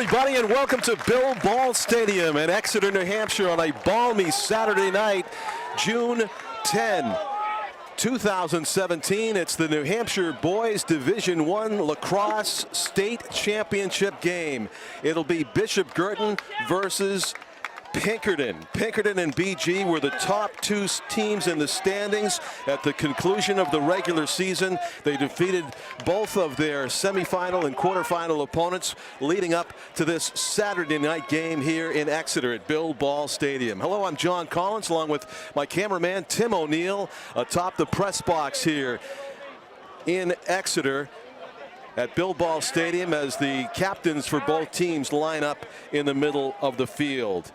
everybody, and welcome to Bill Ball Stadium in Exeter, New Hampshire on a balmy Saturday night, June 10, 2017. It's the New Hampshire Boys Division I Lacrosse State Championship game. It'll be Bishop Guertin versus Pinkerton. Pinkerton and BG were the top two teams in the standings at the conclusion of the regular season. They defeated both of their semifinal and quarterfinal opponents leading up to this Saturday night game here in Exeter at Bill Ball Stadium. Hello, I'm John Collins along with my cameraman Tim O'Neill atop the press box here in Exeter at Bill Ball Stadium as the captains for both teams line up in the middle of the field.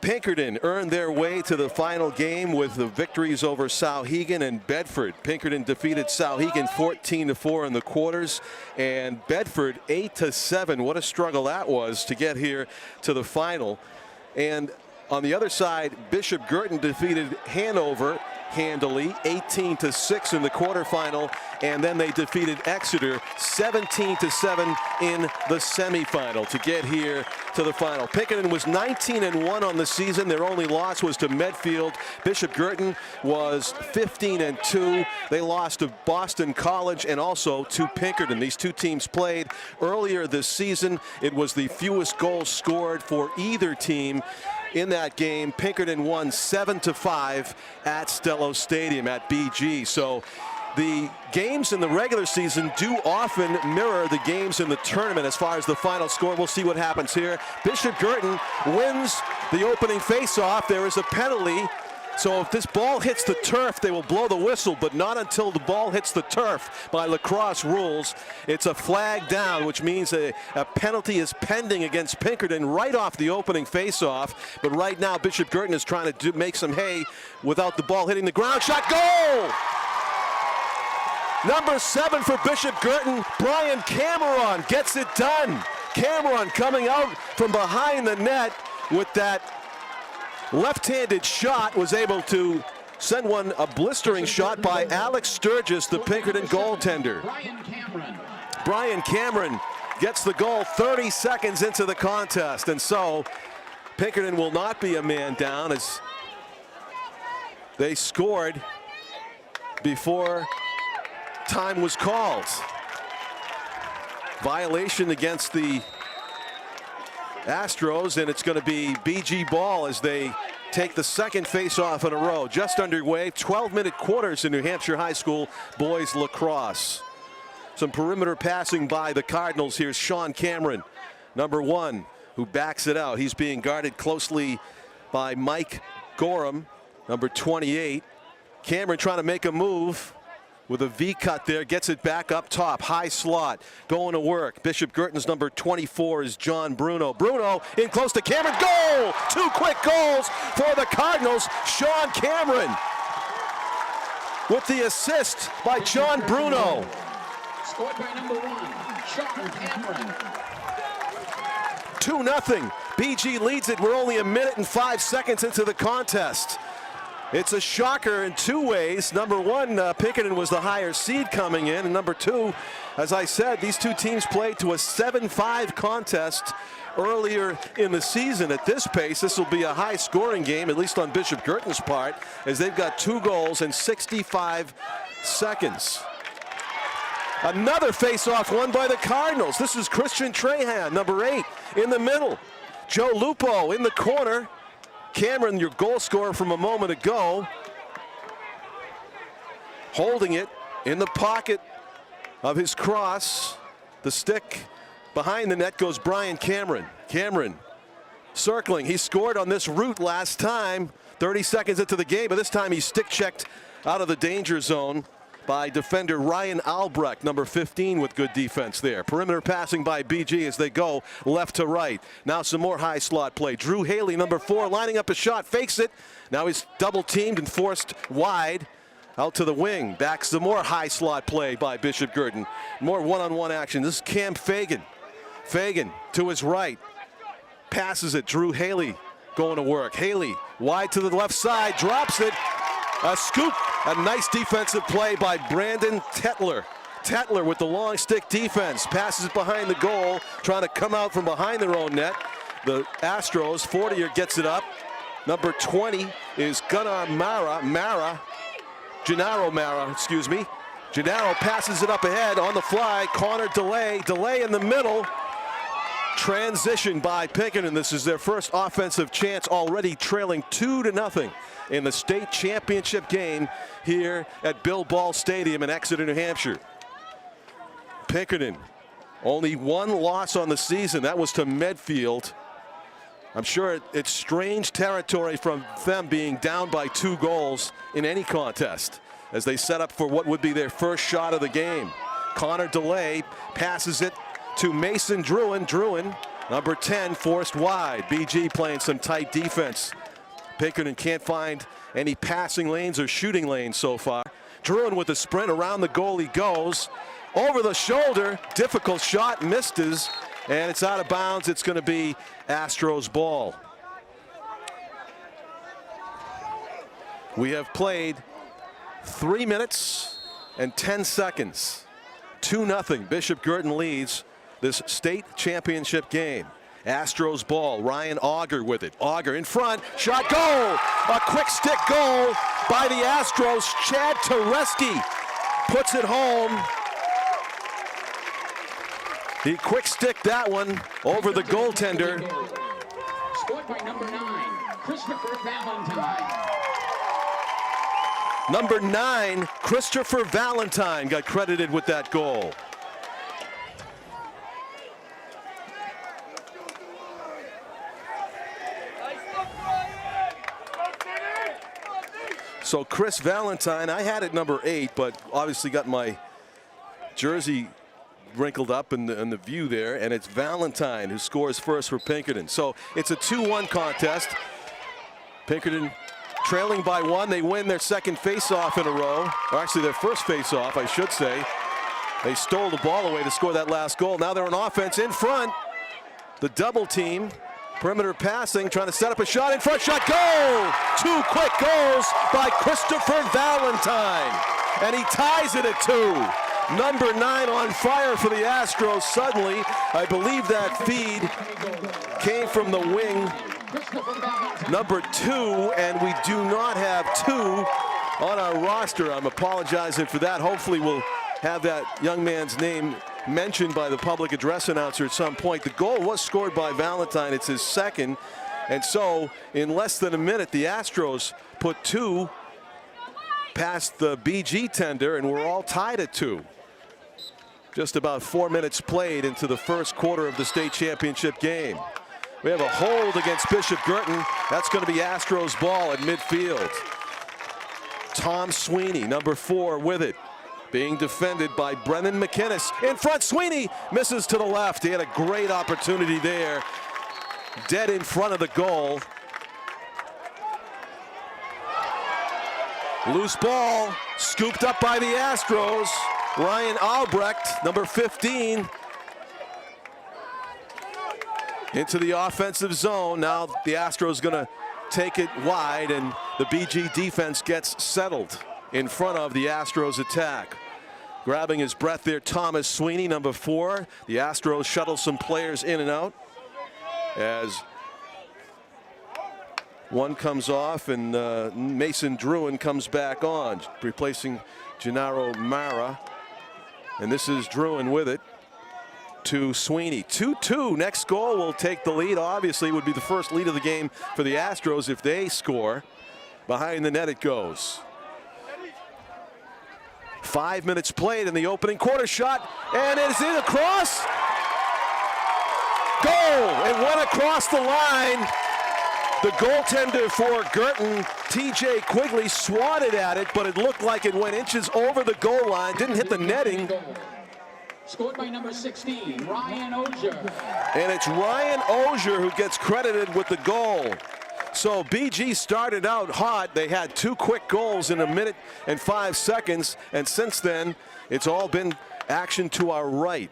Pinkerton earned their way to the final game with the victories over Souhegan and Bedford. Pinkerton defeated Souhegan 14-4 in the quarters, and Bedford 8-7. What a struggle that was to get here to the final. And on the other side, Bishop Guertin defeated Hanover handily 18-6 in the quarterfinal, and then they defeated Exeter 17-7 in the semifinal to get here to the final. Pinkerton was 19-1 on the season. Their only loss was to Medfield. Bishop Guertin was 15-2. They lost to Boston College and also to Pinkerton. These two teams played earlier this season. It was the fewest goals scored for either team in that game. Pinkerton won 7-5 at Stello Stadium at BG. So the games in the regular season do often mirror the games in the tournament as far as the final score. We'll see what happens here. Bishop Guertin wins the opening face-off. There is a penalty. So if this ball hits the turf, they will blow the whistle, but not until the ball hits the turf by lacrosse rules. It's a flag down, which means a penalty is pending against Pinkerton right off the opening face-off. But right now, Bishop Guertin is trying to make some hay without the ball hitting the ground. Shot, goal! Number 7 for Bishop Guertin, Brian Cameron gets it done. Cameron coming out from behind the net with that left-handed shot, was able to send a blistering shot by Alex Sturgis, the Pinkerton goaltender. Brian Cameron gets the goal 30 seconds into the contest, and so Pinkerton will not be a man down as they scored before time was called. Violation against the Astros, and it's going to be BG ball as they take the second face-off in a row. Just underway, 12-minute quarters in New Hampshire High School boys lacrosse. Some perimeter passing by the Cardinals. Here's Sean Cameron, number 1, who backs it out. He's being guarded closely by Mike Gorham, number 28. Cameron trying to make a move with a V cut there, gets it back up top, high slot, going to work. Bishop Guertin's number 24 is John Bruno. Bruno in close to Cameron, goal! 2 quick goals for the Cardinals. Sean Cameron with the assist by John Bruno. Scored by number 1, Sean Cameron. 2-0. BG leads it. We're only 1 minute and 5 seconds into the contest. It's a shocker in 2 ways. Number 1, Pinkerton was the higher seed coming in. And number 2, as I said, these two teams played to a 7-5 contest earlier in the season. At this pace, this will be a high-scoring game, at least on Bishop Guertin's part, as they've got 2 goals in 65 seconds. Another face-off won by the Cardinals. This is Christian Trahan, number 8, in the middle. Joe Lupo in the corner. Cameron, your goal scorer from a moment ago, holding it in the pocket of his cross. The stick behind the net goes Brian Cameron. Cameron circling. He scored on this route last time, 30 seconds into the game, but this time he's stick checked out of the danger zone by defender Ryan Albrecht, number 15, with good defense there. Perimeter passing by BG as they go left to right. Now some more high slot play. Drew Haley, number 4, lining up a shot, fakes it. Now he's double teamed and forced wide out to the wing. Back some more high slot play by Bishop Guertin. More one-on-one action. This is Cam Fagan. Fagan to his right. Passes it. Drew Haley going to work. Haley wide to the left side, drops it. A scoop, a nice defensive play by Brandon Tetler. Tetler with the long stick defense. Passes it behind the goal, trying to come out from behind their own net. The Astros, 40er gets it up. Number 20 is Gennaro Mara, excuse me. Gennaro passes it up ahead on the fly. Corner delay in the middle. Transition by Pinkerton. This is their first offensive chance, already trailing 2-0 in the state championship game here at Bill Ball Stadium in Exeter, New Hampshire. Pinkerton, only one loss on the season. That was to Medfield. I'm sure it's strange territory from them being down by 2 goals in any contest as they set up for what would be their first shot of the game. Connor DeLay passes it to Mason Druin. Druin, number 10, forced wide. BG playing some tight defense. Pinkerton can't find any passing lanes or shooting lanes so far. Druin with a sprint around the goal he goes. Over the shoulder, difficult shot, misses, and it's out of bounds. It's going to be Astros ball. We have played 3 minutes and 10 seconds. 2-0. Bishop Guertin leads this state championship game. Astros ball. Ryan Auger with it. Auger in front. Shot, goal! A quick stick goal by the Astros. Chad Tereski puts it home. He quick stick that one over the goaltender. Scored by number 9, Christopher Valentine. Number 9, Christopher Valentine got credited with that goal. So Chris Valentine, I had it number 8, but obviously got my jersey wrinkled up in the view there, and it's Valentine who scores first for Pinkerton. So it's a 2-1 contest. Pinkerton trailing by 1. They win their second face-off in a row, or actually their first face-off, I should say. They stole the ball away to score that last goal. Now they're on offense in front. The double team, perimeter passing, trying to set up a shot in front. Shot, goal! 2 quick goals by Christopher Valentine, and he ties it at 2. Number 9 on fire for the Astros. Suddenly, I believe that feed came from the wing. Number 2, and we do not have 2 on our roster. I'm apologizing for that. Hopefully we'll have that young man's name mentioned by the public address announcer at some point. The goal was scored by Valentine. It's his second. And so in less than a minute, the Astros put 2 past the BG tender, and we're all tied at 2. Just about 4 minutes played into the first quarter of the state championship game. We have a hold against Bishop Guertin. That's going to be Astros ball at midfield. Tom Sweeney, number 4, with it. Being defended by Brennan McInnes. In front, Sweeney misses to the left. He had a great opportunity there. Dead in front of the goal. Loose ball, scooped up by the Astros. Ryan Albrecht, number 15, into the offensive zone. Now the Astros going to take it wide, and the BG defense gets settled in front of the Astros attack. Grabbing his breath there, Thomas Sweeney, number 4. The Astros shuttle some players in and out as one comes off, and Mason Druin comes back on, replacing Gennaro Mara. And this is Druin with it to Sweeney. 2-2. Next goal will take the lead. Obviously, it would be the first lead of the game for the Astros if they score. Behind the net it goes. 5 minutes played in the opening quarter. Shot, and it is in across. Goal! It went across the line. The goaltender for Guertin, TJ Quigley, swatted at it, but it looked like it went inches over the goal line, didn't hit the netting. Scored by number 16, Ryan Ogier. And it's Ryan Ogier who gets credited with the goal. So BG started out hot. They had 2 quick goals in 1 minute and 5 seconds, and since then, it's all been action to our right.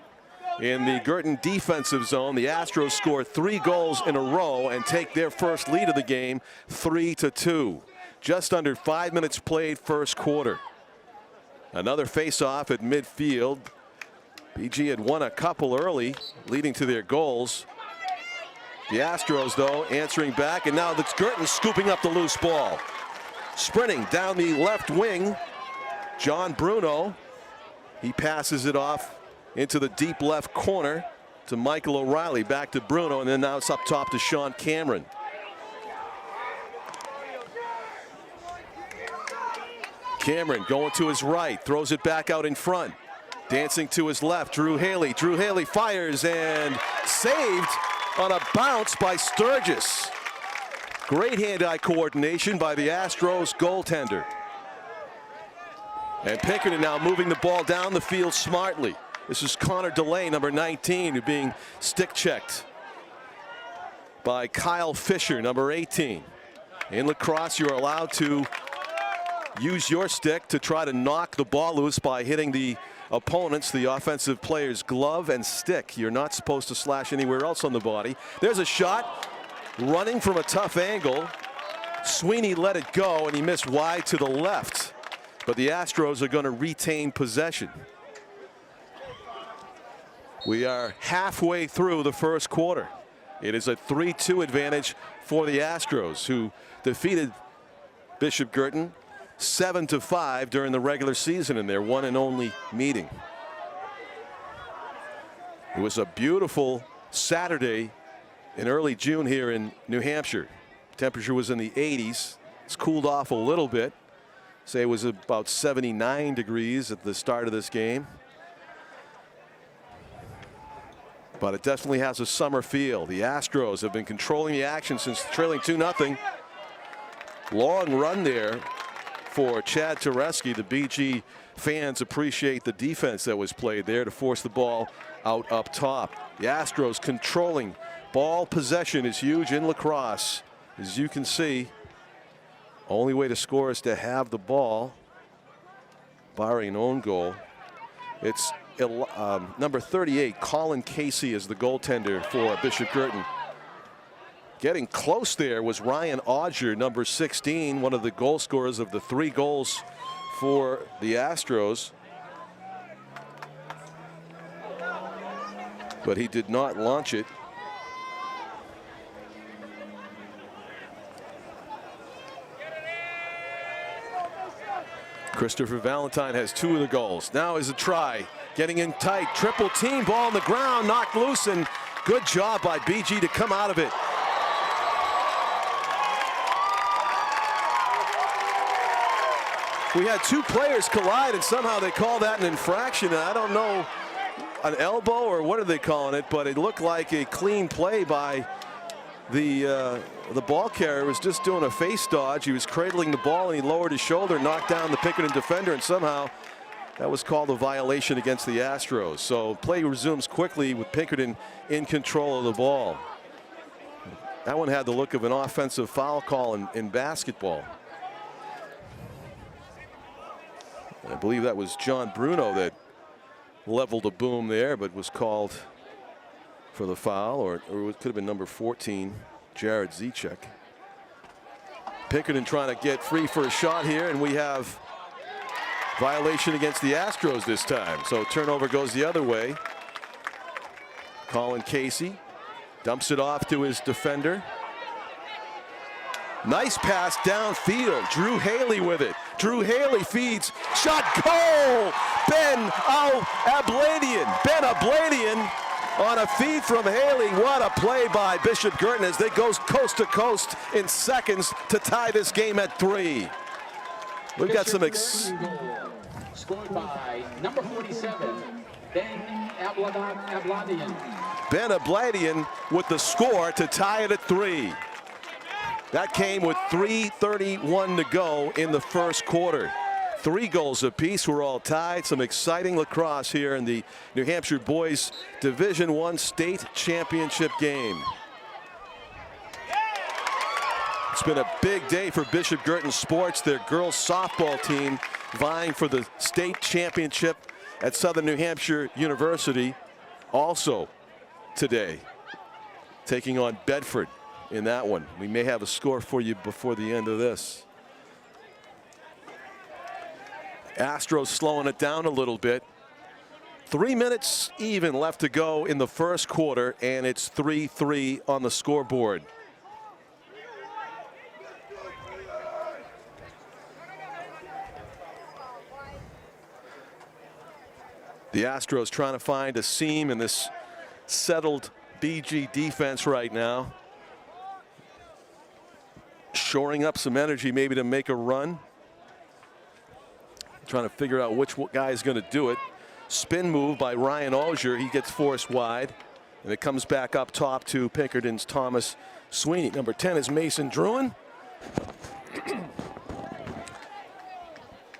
In the Guertin defensive zone, the Astros score 3 goals in a row and take their first lead of the game, 3-2. Just under 5 minutes played, first quarter. Another face-off at midfield. BG had won a couple early, leading to their goals. The Astros, though, answering back, and now it's Guertin scooping up the loose ball. Sprinting down the left wing, John Bruno. He passes it off into the deep left corner to Michael O'Reilly. Back to Bruno, and then now it's up top to Sean Cameron. Cameron going to his right, throws it back out in front. Dancing to his left, Drew Haley. Drew Haley fires and saved on a bounce by Sturgis. Great hand-eye coordination by the Astros goaltender. And Pinkerton now moving the ball down the field smartly. This is Connor DeLay, number 19, who's being stick checked by Kyle Fisher, number 18. In lacrosse, you're allowed to use your stick to try to knock the ball loose by hitting the opponents, the offensive player's glove and stick. You're not supposed to slash anywhere else on the body. There's a shot, running from a tough angle. Sweeney let it go, and he missed wide to the left. But the Astros are going to retain possession. We are halfway through the first quarter. It is a 3-2 advantage for the Astros, who defeated Bishop Guertin 7-5 during the regular season in their one and only meeting. It was a beautiful Saturday in early June here in New Hampshire. Temperature was in the 80s. It's cooled off a little bit. Say it was about 79 degrees at the start of this game. But it definitely has a summer feel. The Astros have been controlling the action since trailing 2-0. Long run there for Chad Tereski. The BG fans appreciate the defense that was played there to force the ball out up top. The Astros controlling. Ball possession is huge in lacrosse. As you can see, only way to score is to have the ball, barring an own goal. It's number 38, Colin Casey, is the goaltender for Bishop Guertin. Getting close there was Ryan Odger, number 16, one of the goal scorers of the 3 goals for the Astros. But he did not launch it. Christopher Valentine has 2 of the goals. Now is a try, getting in tight, triple team, ball on the ground, knocked loose, and good job by BG to come out of it. We had 2 players collide, and somehow they call that an infraction. I don't know, an elbow or what are they calling it, but it looked like a clean play by the ball carrier. Was just doing a face dodge. He was cradling the ball, and he lowered his shoulder, knocked down the Pinkerton defender, and somehow that was called a violation against the Astros. So play resumes quickly with Pinkerton in control of the ball. That one had the look of an offensive foul call in basketball. I believe that was John Bruno that leveled a boom there, but was called for the foul, or it could have been number 14, Jared Zechek. Pinkerton trying to get free for a shot here, and we have violation against the Astros this time. So turnover goes the other way. Colin Casey dumps it off to his defender. Nice pass downfield. Drew Haley with it. Drew Haley feeds. Shot, goal! Ben Abladian on a feed from Haley. What a play by Bishop Guertin as they go coast to coast in seconds to tie this game at 3. We've got some scored by number 47, Ben Abladian. Ben Abladian with the score to tie it at 3. That came with 3:31 to go in the first quarter. 3 goals apiece. We're all tied. Some exciting lacrosse here in the New Hampshire Boys Division I State Championship game. It's been a big day for Bishop Guertin sports. Their girls softball team vying for the state championship at Southern New Hampshire University also today, taking on Bedford in that one. We may have a score for you before the end of this. Astros slowing it down a little bit. 3 minutes even left to go in the first quarter, and it's 3-3 on the scoreboard. The Astros trying to find a seam in this settled BG defense right now. Shoring up some energy maybe to make a run. Trying to figure out which guy is going to do it. Spin move by Ryan Auger. He gets forced wide. And it comes back up top to Pinkerton's Thomas Sweeney. Number 10 is Mason Druin.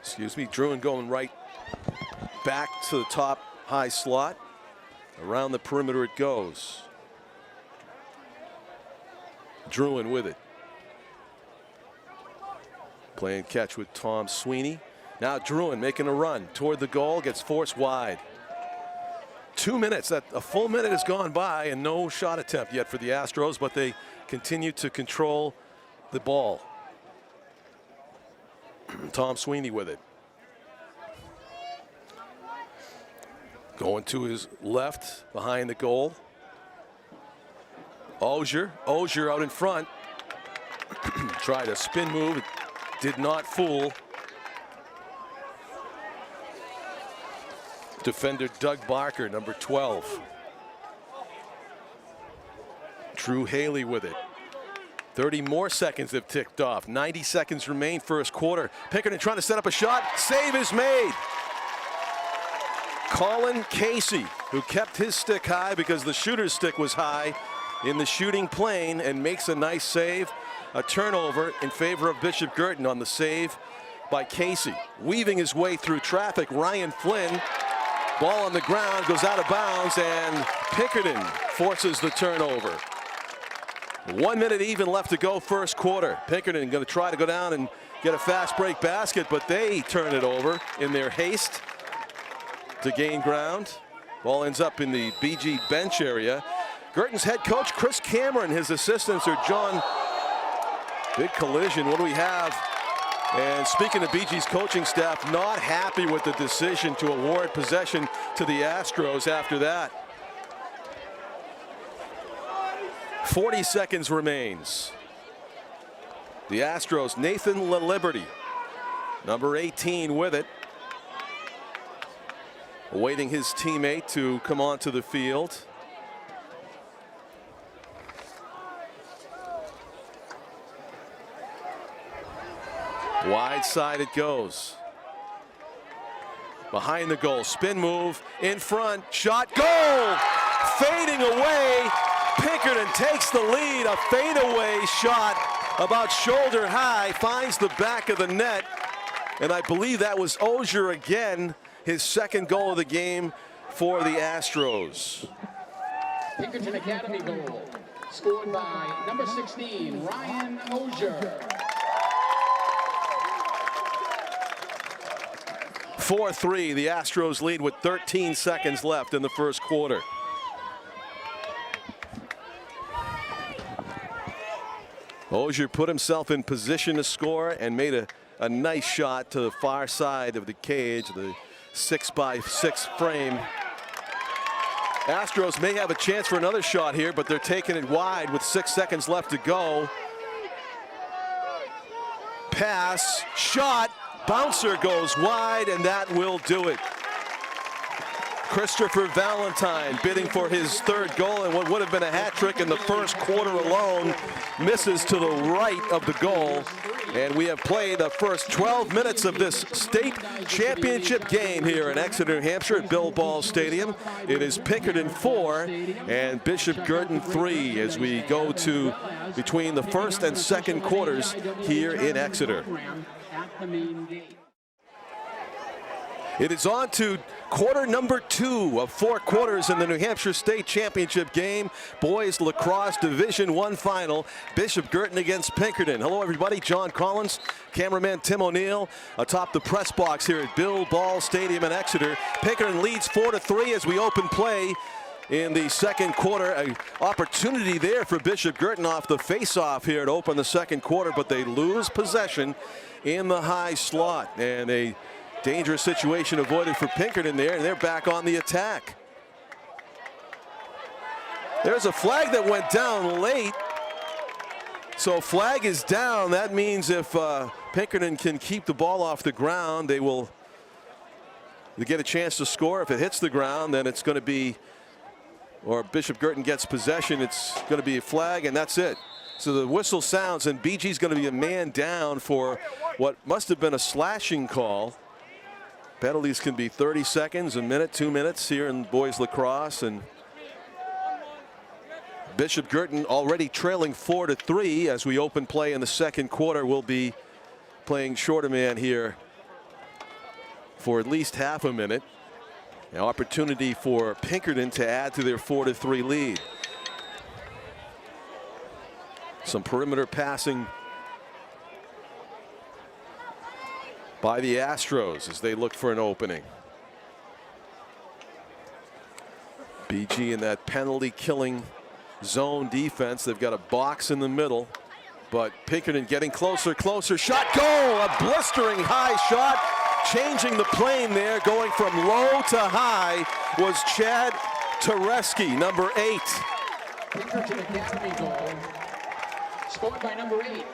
Excuse me. Druin going right back to the top high slot. Around the perimeter it goes. Druin with it. Playing catch with Tom Sweeney. Now Druin making a run toward the goal, gets forced wide. 2 minutes, a full minute has gone by and no shot attempt yet for the Astros, but they continue to control the ball. Tom Sweeney with it. Going to his left behind the goal. Auger out in front. Tried a spin move, it did not fool defender Doug Barker, number 12. Drew Haley with it. 30 more seconds have ticked off. 90 seconds remain first quarter. Pinkerton trying to set up a shot. Save is made. Colin Casey, who kept his stick high because the shooter's stick was high in the shooting plane, and makes a nice save. A turnover in favor of Bishop Guertin on the save by Casey. Weaving his way through traffic, Ryan Flynn. Ball on the ground, goes out of bounds, and Pinkerton forces the turnover. 1 minute even left to go first quarter. Pinkerton going to try to go down and get a fast break basket, but they turn it over in their haste to gain ground. Ball ends up in the BG bench area. Guertin's head coach Chris Cameron, his assistants are John. Big collision. What do we have? And speaking of BG's coaching staff, not happy with the decision to award possession to the Astros after that. 40 seconds remains. The Astros, Nathan LaLiberty, number 18 with it. Awaiting his teammate to come onto the field. Wide side it goes. Behind the goal, spin move, in front, shot, goal! Fading away, Pinkerton takes the lead. A fadeaway shot about shoulder high, finds the back of the net. And I believe that was Auger again, his second goal of the game for the Astros. Pinkerton Academy goal, scored by number 16, Ryan Auger. 4-3, the Astros lead with 13 seconds left in the first quarter. Auger put himself in position to score and made a nice shot to the far side of the cage, the 6x6 frame. Astros may have a chance for another shot here, but they're taking it wide with 6 seconds left to go. Pass, shot, bouncer goes wide, and that will do it. Christopher Valentine bidding for his third goal, and what would have been a hat trick in the first quarter alone, misses to the right of the goal. And we have played the first 12 minutes of this state championship game here in Exeter, New Hampshire at Bill Ball Stadium. It is Pinkerton 4 and Bishop Guertin 3 as we go to between the first and second quarters here in Exeter. It is on to quarter number 2 of 4 quarters in the New Hampshire State Championship game. Boys Lacrosse Division I final. Bishop Guertin against Pinkerton. Hello everybody, John Collins, cameraman Tim O'Neill atop the press box here at Bill Ball Stadium in Exeter. Pinkerton leads 4-3 as we open play in the second quarter. An opportunity there for Bishop Guertin off the face-off here to open the second quarter, but they lose possession in the high slot. And a Dangerous situation avoided for Pinkerton there, and they're back on the attack. There's a flag that went down late. So flag is down. That means if Pinkerton can keep the ball off the ground, they will get a chance to score. If it hits the ground, then it's going to be, or Bishop Guertin gets possession, it's going to be a flag, and that's it. So the whistle sounds, and BG's going to be a man down for what must have been a slashing call. Penalties can be 30 seconds, a minute, 2 minutes here in boys lacrosse, and Bishop Guertin already trailing 4-3 as we open play in the second quarter. We'll be playing shorter man here for at least half a minute. An opportunity for Pinkerton to add to their 4-3 lead. Some perimeter passing by the Astros as they look for an opening. BG in that penalty killing zone defense. They've got a box in the middle, but Pinkerton getting closer, shot, goal, a blistering high shot, changing the plane there, going from low to high was Chad Tereski, number 8. Pinkerton Academy goal, scored by number 8,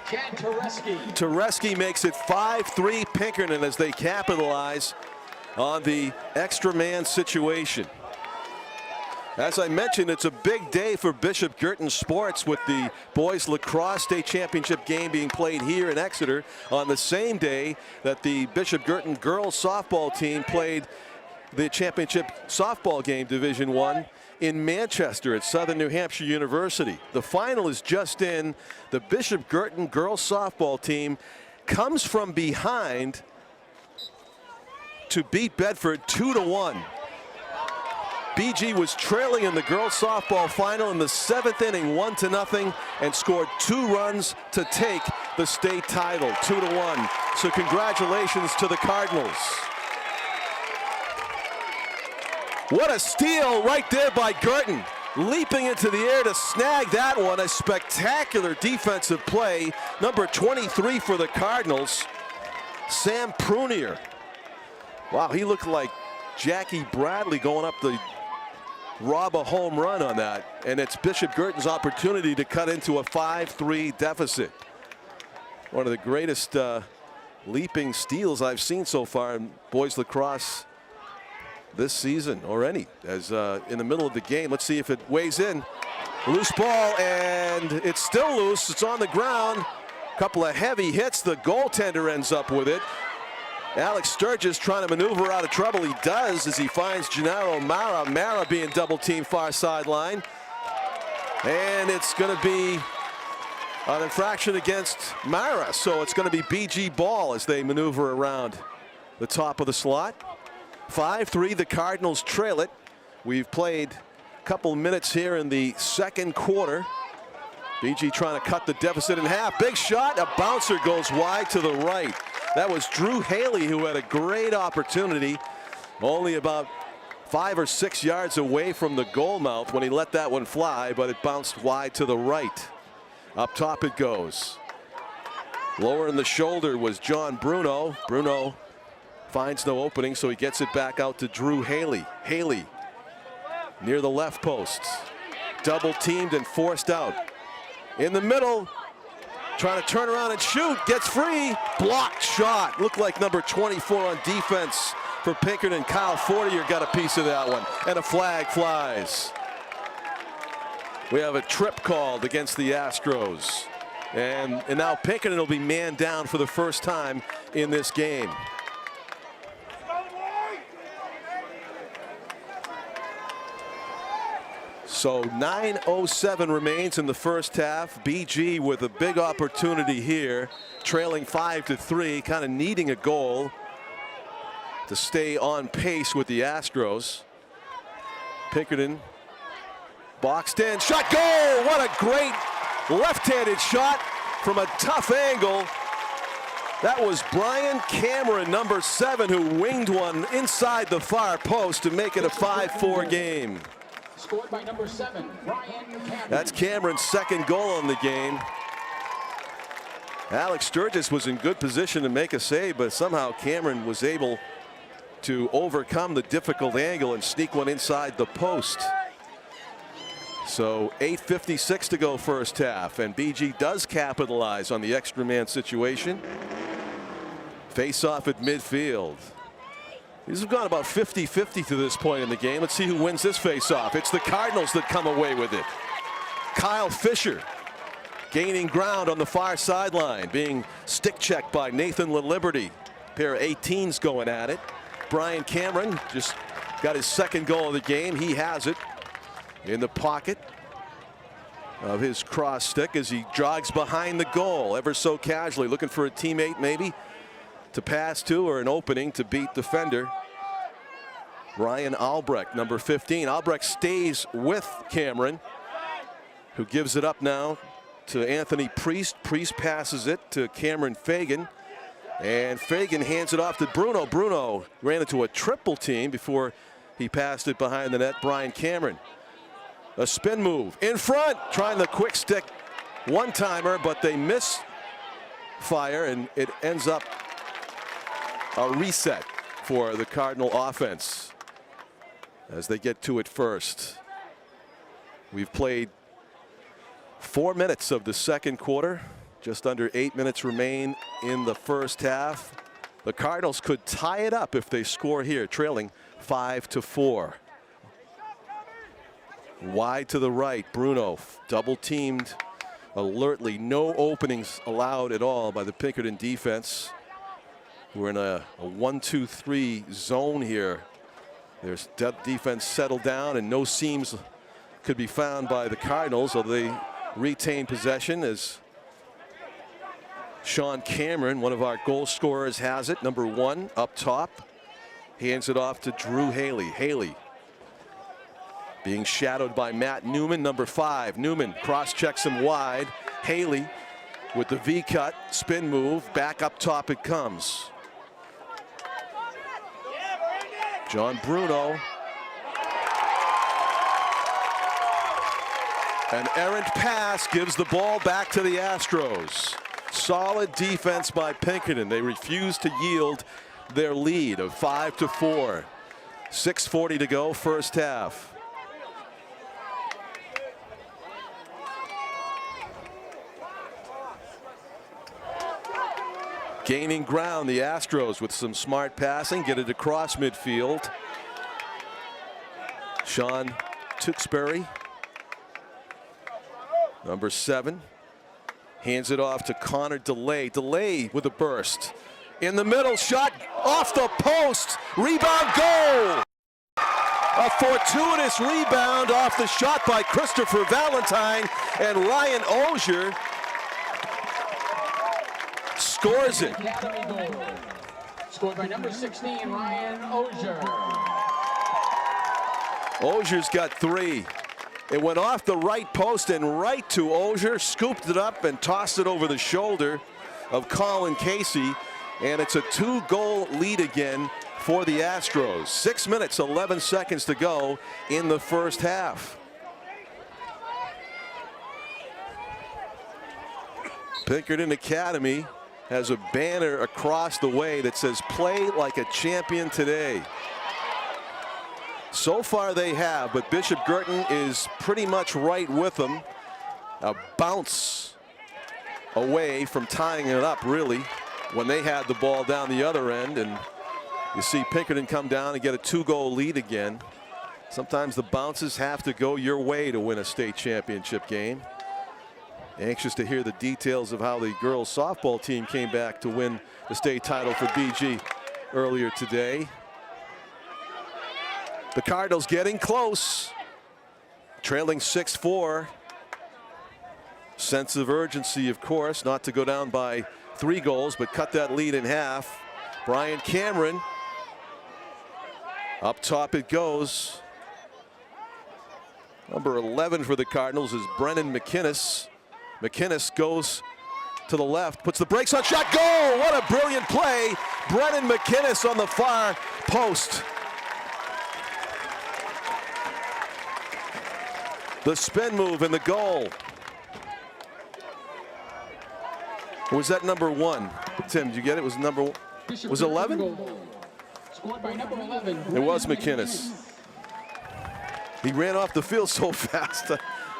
Chad Tereski. Tereski makes it 5-3 Pinkerton as they capitalize on the extra man situation. As I mentioned, it's a big day for Bishop Guertin sports with the boys lacrosse state championship game being played here in Exeter on the same day that the Bishop Guertin girls softball team played the championship softball game Division I in Manchester at Southern New Hampshire University. The final is just in. The Bishop Guertin girls softball team comes from behind to beat Bedford 2-1. BG was trailing in the girls softball final in the 7th inning 1-0 and scored 2 runs to take the state title 2-1. So congratulations to the Cardinals. What a steal right there by Guertin, leaping into the air to snag that one. A spectacular defensive play. Number 23 for the Cardinals, Sam Prunier. Wow, he looked like Jackie Bradley going up the rob a home run on that, and it's Bishop Guertin's opportunity to cut into a 5-3 deficit. One of the greatest leaping steals I've seen so far in boys lacrosse this season, or any, as in the middle of the game. Let's see if it weighs in. Loose ball, and it's still loose. It's on the ground. Couple of heavy hits. The goaltender ends up with it. Alex Sturgis trying to maneuver out of trouble. He does as he finds Gennaro Mara. Mara being double teamed far sideline. And it's going to be an infraction against Mara. So it's going to be BG ball as they maneuver around the top of the slot. 5-3, the Cardinals trail it. We've played a couple minutes here in the second quarter. BG trying to cut the deficit in half. Big shot, a bouncer goes wide to the right. That was Drew Haley, who had a great opportunity, only about 5 or 6 yards away from the goal mouth when he let that one fly, but it bounced wide to the right. Up top it goes. Lower in the shoulder was John Bruno. Bruno finds no opening, so he gets it back out to Drew Haley. Haley near the left post. Double teamed and forced out. In the middle, trying to turn around and shoot, gets free, blocked shot. Looked like number 24 on defense for Pinkerton. Kyle Fortier got a piece of that one, and a flag flies. We have a trip called against the Astros, and now Pinkerton will be man down for the first time in this game. So 9:07 remains in the first half. BG with a big opportunity here, trailing 5-3, kind of needing a goal to stay on pace with the Astros. Pinkerton boxed in, shot, goal! What a great left-handed shot from a tough angle. That was Brian Cameron, number 7, who winged one inside the far post to make it a 5-4 game. Scored by number 7, Brian Cameron. That's Cameron's second goal in the game. Alex Sturgis was in good position to make a save, but somehow Cameron was able to overcome the difficult angle and sneak one inside the post. So 8:56 to go first half, and BG does capitalize on the extra man situation. Face off at midfield. These have gone about 50-50 to this point in the game. Let's see who wins this face off. It's the Cardinals that come away with it. Kyle Fisher gaining ground on the far sideline, being stick checked by Nathan LaLiberty. Pair of 18s going at it. Brian Cameron just got his second goal of the game. He has it in the pocket of his cross stick as he jogs behind the goal ever so casually, looking for a teammate maybe to pass to or an opening to beat defender Ryan Albrecht, number 15. Albrecht stays with Cameron, who gives it up now to Anthony Priest. Priest passes it to Cameron Fagan, and Fagan hands it off to Bruno. Bruno ran into a triple team before he passed it behind the net. Brian Cameron, a spin move in front, trying the quick stick one-timer, but they miss fire, and it ends up a reset for the Cardinal offense as they get to it first. We've played 4 minutes of the second quarter. Just under 8 minutes remain in the first half. The Cardinals could tie it up if they score here, trailing 5-4. Wide to the right, Bruno double teamed alertly. No openings allowed at all by the Pinkerton defense. We're in a 1-2-3 zone here. There's defense settled down, and no seams could be found by the Cardinals, although they retain possession as Sean Cameron, one of our goal scorers, has it. Number 1 up top. Hands it off to Drew Haley. Haley being shadowed by Matt Newman, number 5. Newman cross-checks him wide. Haley with the V-cut, spin move, back up top it comes. John Bruno. An errant pass gives the ball back to the Astros. Solid defense by Pinkerton. They refuse to yield their lead of 5-4. 6:40 to go first half. Gaining ground, the Astros with some smart passing, get it across midfield. Sean Tewksbury, number 7, hands it off to Connor DeLay. DeLay with a burst. In the middle, shot off the post, rebound, goal! A fortuitous rebound off the shot by Christopher Valentine, and Ryan Ogier scores it. Academy goal. Scored by number 16, Ryan Ogier. Ogier's got 3. It went off the right post and right to Ogier, scooped it up and tossed it over the shoulder of Colin Casey, and it's a 2-goal lead again for the Astros. 6 minutes, 11 seconds to go in the first half. Pinkerton Academy has a banner across the way that says "Play like a champion today." So far they have, but Bishop Guertin is pretty much right with them. A bounce away from tying it up, really, when they had the ball down the other end, and you see Pinkerton come down and get a 2-goal lead again. Sometimes the bounces have to go your way to win a state championship game. Anxious to hear the details of how the girls softball team came back to win the state title for BG earlier today. The Cardinals getting close, trailing 6-4. Sense of urgency, of course, not to go down by 3 goals, but cut that lead in half. Brian Cameron, up top it goes. Number 11 for the Cardinals is Brennan McInnes. McInnes goes to the left, puts the brakes on, shot, goal! What a brilliant play. Brennan McInnes on the far post. The spin move and the goal. Or was that number 1? Tim, did you get it? Was it number 1? Was it 11? Scored by number 11. It was McInnes. He ran off the field so fast.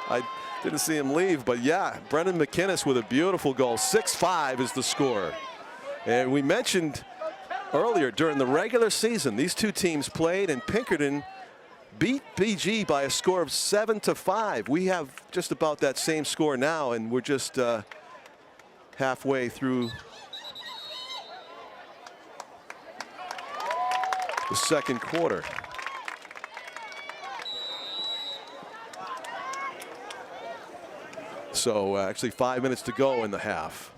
I didn't see him leave, but yeah, Brendan McInnes with a beautiful goal. 6-5 is the score. And we mentioned earlier during the regular season, these two teams played, and Pinkerton beat BG by a score of 7-5. We have just about that same score now, and we're just halfway through the second quarter. So actually 5 minutes to go in the half.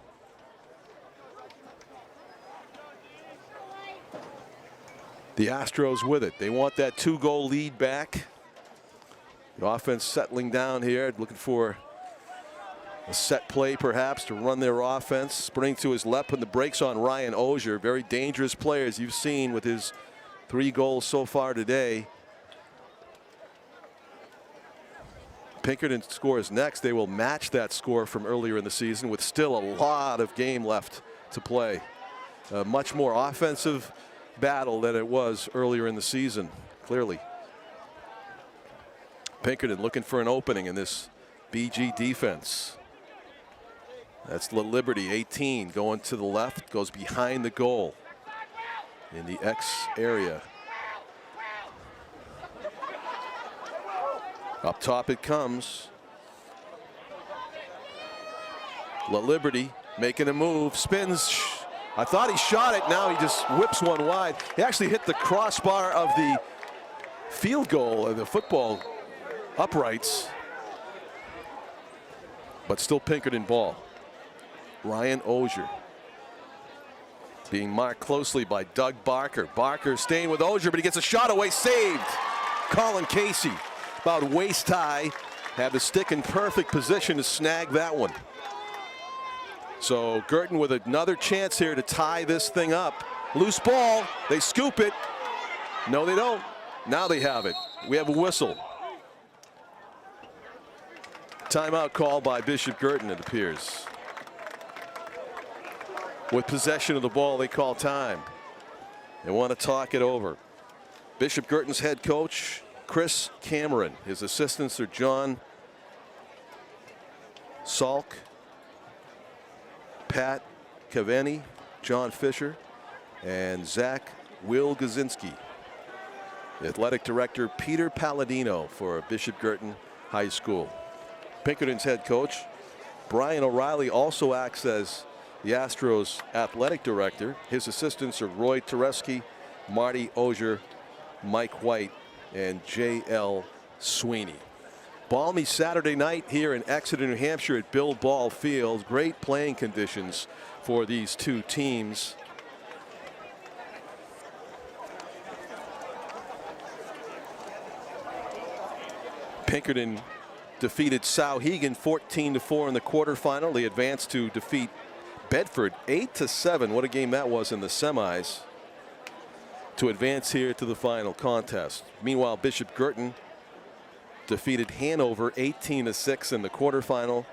The Astros with it. They want that 2-goal lead back. The offense settling down here, looking for a set play perhaps to run their offense. Sprinting to his left, putting the brakes on Ryan Ogier. Very dangerous player, as you've seen with his 3 goals so far today. Pinkerton scores next. They will match that score from earlier in the season with still a lot of game left to play. A much more offensive battle than it was earlier in the season, clearly. Pinkerton looking for an opening in this BG defense. That's La Liberty, 18, going to the left, goes behind the goal in the X area. Up top it comes. La Liberty making a move, spins. I thought he shot it. Now he just whips one wide. He actually hit the crossbar of the field goal of the football uprights. But still Pinkerton ball. Ryan Ogier being marked closely by Doug Barker. Barker staying with Ogier, but he gets a shot away, saved. Colin Casey, about waist high, had the stick in perfect position to snag that one. So Guertin with another chance here to tie this thing up. Loose ball, they scoop it. No, they don't. Now they have it. We have a whistle. Timeout call by Bishop Guertin, it appears. With possession of the ball, they call time. They want to talk it over. Bishop Guertin's head coach, Chris Cameron. His assistants are John Salk, Pat Cavani, John Fisher, and Zach Wilgazinski. The athletic director, Peter Palladino, for Bishop Guertin High School. Pinkerton's head coach, Brian O'Reilly, also acts as the Astros athletic director. His assistants are Roy Tereski, Marty Ogier, Mike White, and J.L. Sweeney. Balmy Saturday night here in Exeter, New Hampshire at Bill Ball Field. Great playing conditions for these two teams. Pinkerton defeated Souhegan 14-4 in the quarterfinal. They advanced to defeat Bedford 8-7. What a game that was in the semis to advance here to the final contest. Meanwhile, Bishop Guertin defeated Hanover 18-6 in the quarterfinal.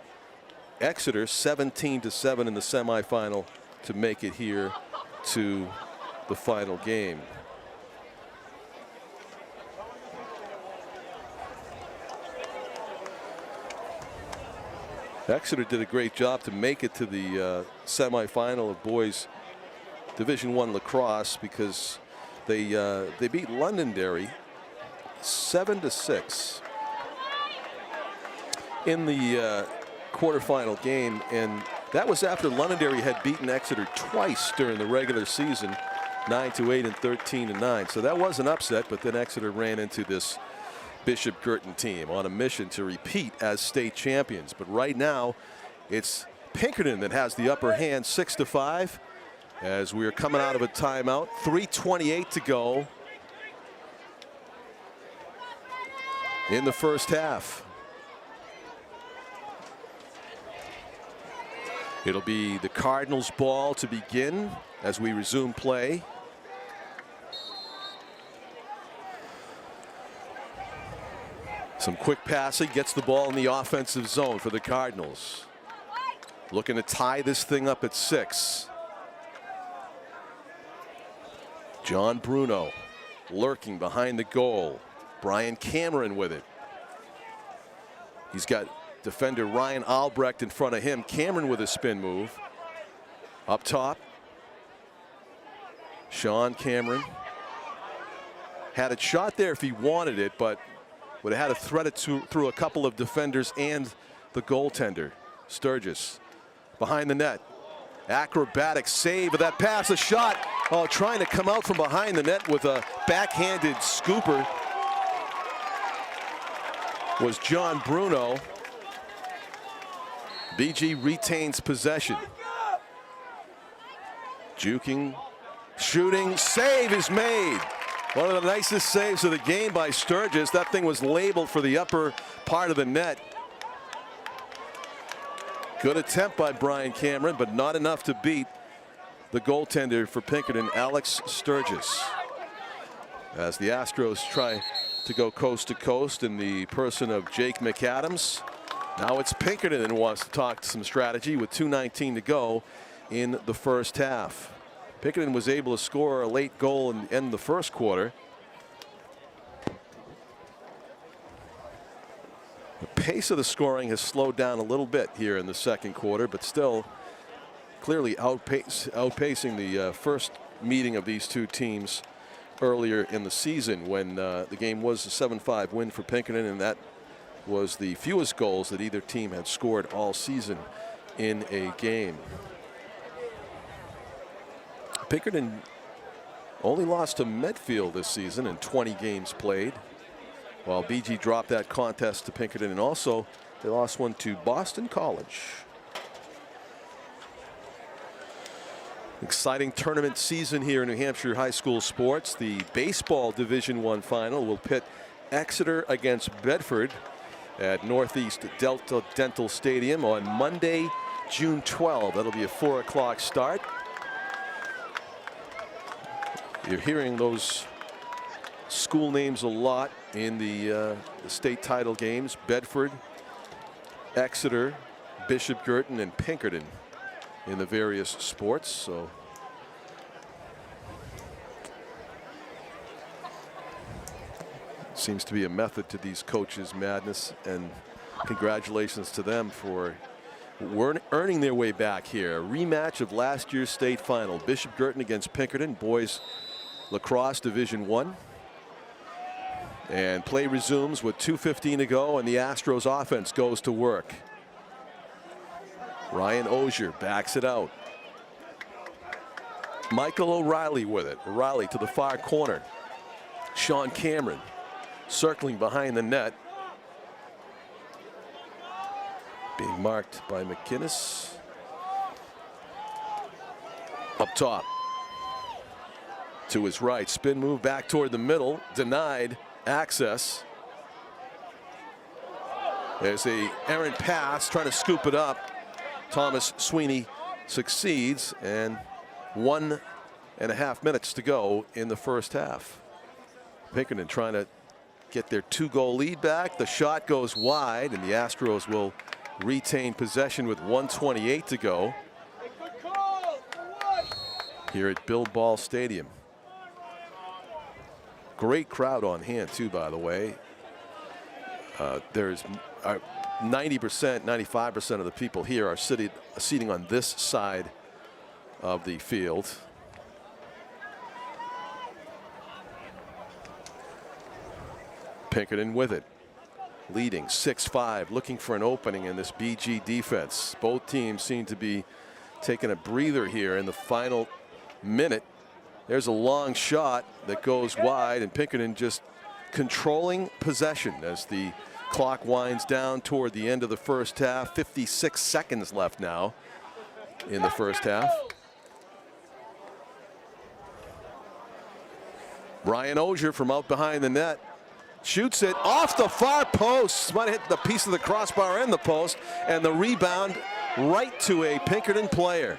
Exeter 17-7 in the semifinal to make it here to the final game. Exeter did a great job to make it to the semifinal of boys Division I lacrosse, because they beat Londonderry 7-6 in the quarterfinal game, and that was after Londonderry had beaten Exeter twice during the regular season, 9-8 and 13-9. So that was an upset, but then Exeter ran into this Bishop Guertin team on a mission to repeat as state champions. But right now it's Pinkerton that has the upper hand, 6-5, as we are coming out of a timeout. 3:28 to go in the first half. It'll be the Cardinals' ball to begin as we resume play. Some quick passing, gets the ball in the offensive zone for the Cardinals. looking to tie this thing up at 6. John Bruno lurking behind the goal. Brian Cameron with it. He's got defender Ryan Albrecht in front of him. Cameron with a spin move. Up top, Sean Cameron had it shot there if he wanted it, but would have had to thread it through a couple of defenders and the goaltender, Sturgis. Behind the net, acrobatic save of that pass, a shot. Oh, trying to come out from behind the net with a backhanded scooper was John Bruno. BG retains possession. Juking, shooting, save is made. One of the nicest saves of the game by Sturgis. That thing was labeled for the upper part of the net. Good attempt by Brian Cameron, but not enough to beat the goaltender for Pinkerton, Alex Sturgis. As the Astros try to go coast to coast in the person of Jake McAdams. Now it's Pinkerton that wants to talk some strategy with 2:19 to go in the first half. Pinkerton was able to score a late goal and end the first quarter. The pace of the scoring has slowed down a little bit here in the second quarter, but still clearly outpacing the first meeting of these two teams earlier in the season, when the game was a 7-5 win for Pinkerton, and that was the fewest goals that either team had scored all season in a game. Pinkerton only lost to Medfield this season in 20 games played, while BG dropped that contest to Pinkerton, and also they lost one to Boston College. Exciting tournament season here in New Hampshire high school sports. The baseball Division I final will pit Exeter against Bedford at Northeast Delta Dental Stadium on Monday, June 12. That'll be a 4 o'clock start. You're hearing those school names a lot in the state title games. Bedford, Exeter, Bishop Guertin, and Pinkerton in the various sports. So seems to be a method to these coaches' madness, and congratulations to them for earning their way back here. A rematch of last year's state final. Bishop Guertin against Pinkerton, boys lacrosse Division I. And play resumes with 2:15 to go, and the Astros offense goes to work. Ryan Osier backs it out. Michael O'Reilly with it. O'Reilly to the far corner. Sean Cameron circling behind the net. Being marked by McInnes. Up top. To his right. Spin move back toward the middle. Denied access. There's a errant pass, trying to scoop it up. Thomas Sweeney succeeds, and 1.5 minutes to go in the first half. Pinkerton trying to get their 2-goal lead back. The shot goes wide, and the Astros will retain possession with 1:28 to go here at Bill Ball Stadium. Great crowd on hand too, by the way. There's 90%, 95% of the people here are seating on this side of the field. Pinkerton with it, leading 6-5, looking for an opening in this BG defense. Both teams seem to be taking a breather here in the final minute. There's a long shot that goes wide, and Pinkerton just controlling possession as the clock winds down toward the end of the first half. 56 seconds left now in the first half. Ryan Osier from out behind the net shoots it off the far post. Might have hit the piece of the crossbar and the post, and the rebound right to a Pinkerton player.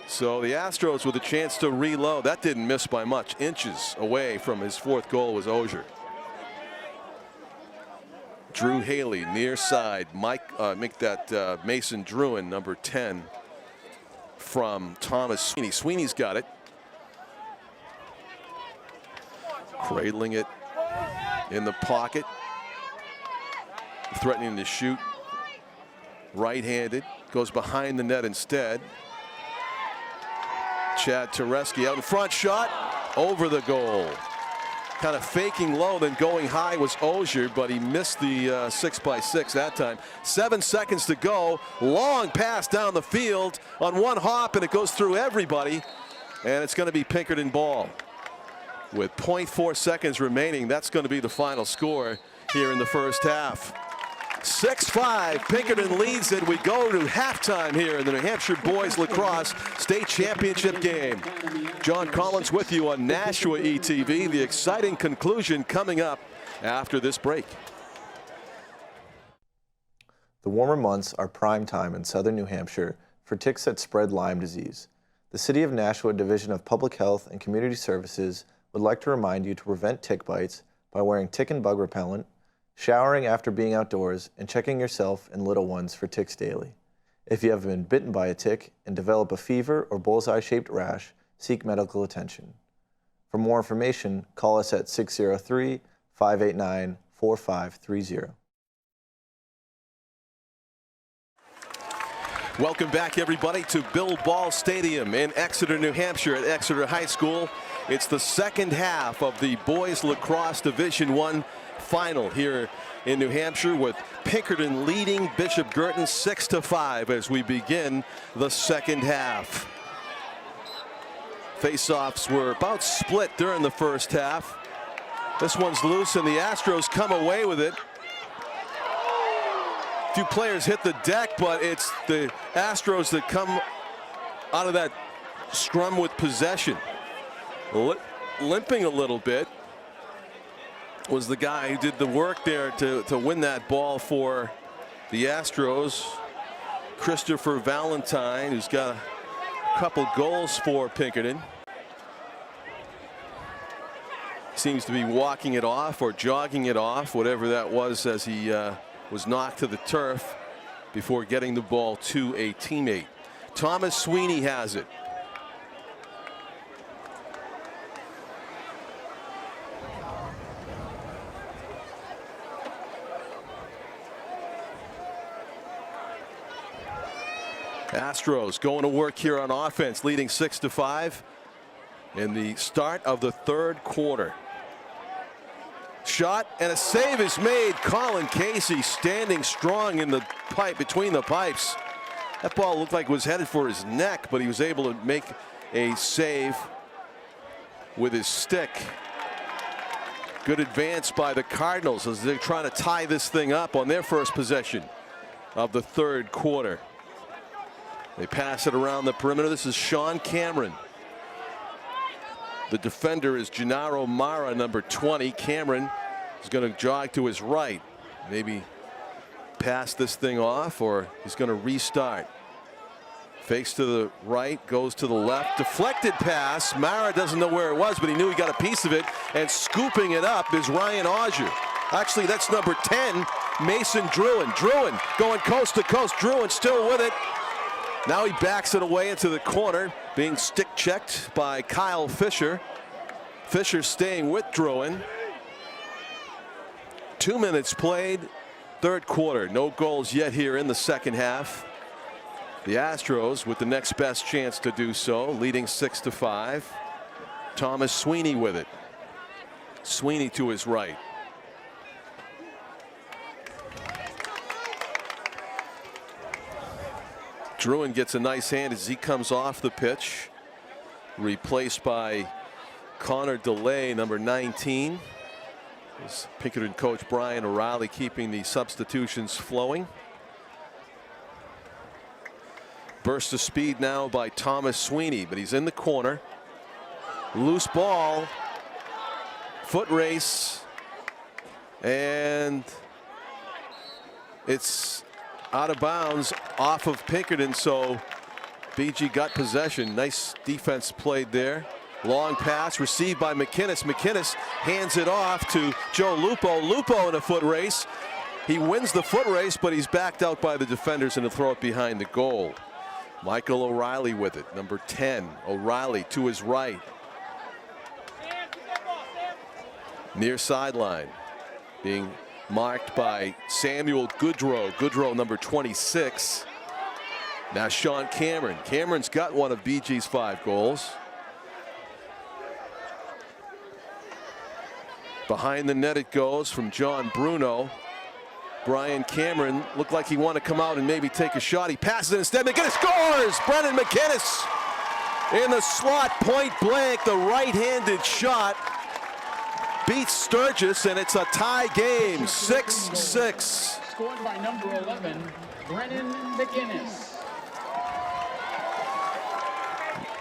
So the Astros with a chance to reload. That didn't miss by much. Inches away from his 4th goal was Osier. Drew Haley near side. Make that Mason Druin, number 10, from Thomas Sweeney. Sweeney's got it. Cradling it in the pocket. Threatening to shoot. Right-handed. Goes behind the net instead. Chad Tereski out in front. Shot over the goal. Kind of faking low, then going high was Ogier, but he missed the 6x6 that time. 7 seconds to go. Long pass down the field on one hop, and it goes through everybody. And it's going to be Pinkerton ball. With 0.4 seconds remaining, that's going to be the final score here in the first half. 6-5, Pinkerton leads it. We go to halftime here in the New Hampshire Boys Lacrosse State Championship game. John Collins with you on NashuaETV. The exciting conclusion coming up after this break. The warmer months are prime time in southern New Hampshire for ticks that spread Lyme disease. The City of Nashua Division of Public Health and Community Services would like to remind you to prevent tick bites by wearing tick and bug repellent, showering after being outdoors, and checking yourself and little ones for ticks daily. If you have been bitten by a tick and develop a fever or bullseye-shaped rash, seek medical attention. For more information, call us at 603-589-4530. Welcome back, everybody, to Bill Ball Stadium in Exeter, New Hampshire at Exeter High School. It's the second half of the Boys Lacrosse Division I final here in New Hampshire, with Pinkerton leading Bishop Guertin 6-5 as we begin the second half. Faceoffs were about split during the first half. This one's loose and the Astros come away with it. A few players hit the deck, but it's the Astros that come out of that scrum with possession. Limping a little bit was the guy who did the work there to win that ball for the Astros, Christopher Valentine, who's got a couple goals for Pinkerton. Seems to be walking it off or jogging it off, whatever that was, as he was knocked to the turf before getting the ball to a teammate. Thomas Sweeney has it. Astros going to work here on offense, leading 6-5 in the start of the third quarter. Shot and a save is made. Colin Casey standing strong in the pipe, between the pipes. That ball looked like it was headed for his neck, but he was able to make a save with his stick. Good advance by the Cardinals as they're trying to tie this thing up on their first possession of the third quarter. They pass it around the perimeter. This is Sean Cameron. The defender is Gennaro Mara, number 20. Cameron is going to jog to his right. Maybe pass this thing off, or he's going to restart. Fakes to the right, goes to the left. Deflected pass. Mara doesn't know where it was, but he knew he got a piece of it. And scooping it up is Ryan Ogier. Actually, that's number 10, Mason Druin. Druin going coast to coast. Druin still with it. Now he backs it away into the corner, being stick checked by Kyle Fisher. Fisher staying with Druin. 2 minutes played, third quarter. No goals yet here in the second half. The Astros with the next best chance to do so, leading 6-5. Thomas Sweeney with it. Sweeney to his right. Druin gets a nice hand as he comes off the pitch, replaced by Connor DeLay, number 19. As Pinkerton coach Brian O'Reilly keeping the substitutions flowing. Burst of speed now by Thomas Sweeney, but he's in the corner. Loose ball, foot race, and it's out of bounds off of Pinkerton, so BG got possession. Nice defense played there. Long pass received by McInnes. McInnes hands it off to Joe Lupo. Lupo in a foot race. He wins the foot race, but he's backed out by the defenders, and he'll throw it behind the goal. Michael O'Reilly with it, number 10. O'Reilly to his right. Near sideline, being marked by Samuel Goodrow. Goodrow, number 26. Now Sean Cameron. Cameron's got one of BG's 5 goals. Behind the net it goes from John Bruno. Brian Cameron looked like he wanted to come out and maybe take a shot. He passes it instead. McInnes scores! Brennan McInnes in the slot, point blank. The right-handed shot beats Sturgis, and it's a tie game, 6-6. Scored by number 11, Brennan McInnes.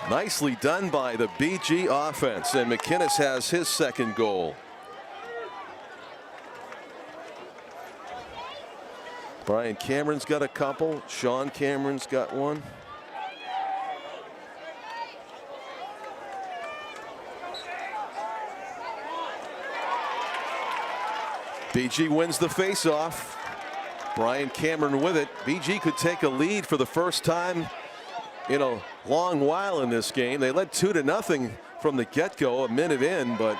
Nicely done by the BG offense, and McInnes has his 2nd goal. Brian Cameron's got a couple. Sean Cameron's got one. BG wins the faceoff. Brian Cameron with it. BG could take a lead for the first time in a long while in this game. They led 2-0 from the get-go, a minute in, but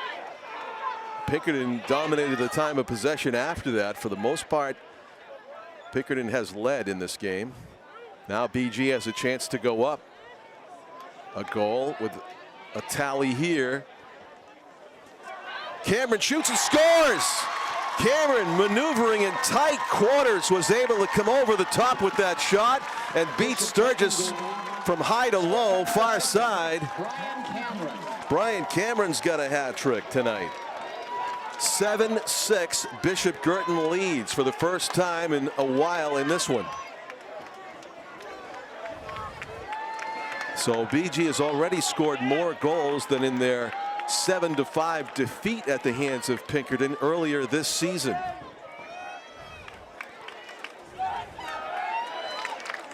Pinkerton dominated the time of possession after that. For the most part, Pinkerton has led in this game. Now BG has a chance to go up a goal with a tally here. Cameron shoots and scores. Cameron, maneuvering in tight quarters, was able to come over the top with that shot and beat Sturgis from high to low, far side. Brian Cameron's got a hat trick tonight. 7-6, Bishop Guertin leads for the first time in a while in this one. So BG has already scored more goals than in their 7-5 defeat at the hands of Pinkerton earlier this season.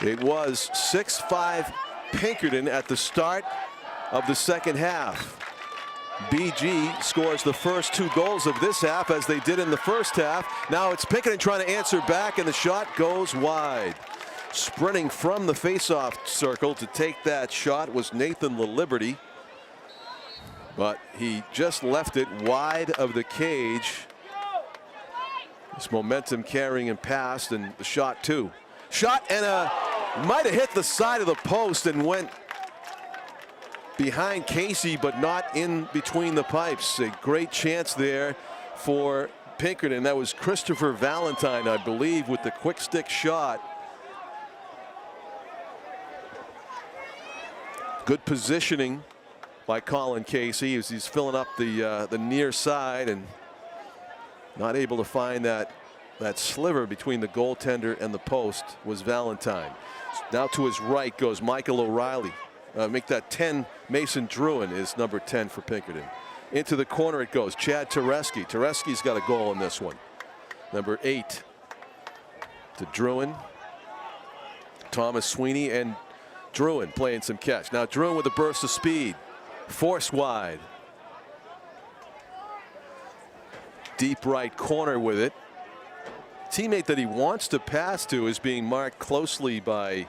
It was 6-5 Pinkerton at the start of the second half. BG scores the first 2 goals of this half, as they did in the first half. Now it's Pinkerton trying to answer back, and the shot goes wide. Sprinting from the faceoff circle to take that shot was Nathan LaLiberty, but he just left it wide of the cage. This momentum carrying him past, and the shot too. Shot, and might have hit the side of the post and went behind Casey, but not in between the pipes. A great chance there for Pinkerton. That was Christopher Valentine, I believe, with the quick stick shot. Good positioning by Colin Casey as he's filling up the near side and not able to find that sliver between the goaltender and the post was Valentine. Now to his right goes Michael O'Reilly. Make that 10. Mason Druin is number 10 for Pinkerton. Into the corner it goes. Chad Tereski. Tereski's got a goal in this one. Number 8 to Druin. Thomas Sweeney and Druin playing some catch. Now Druin with a burst of speed. Force wide. Deep right corner with it. Teammate that he wants to pass to is being marked closely by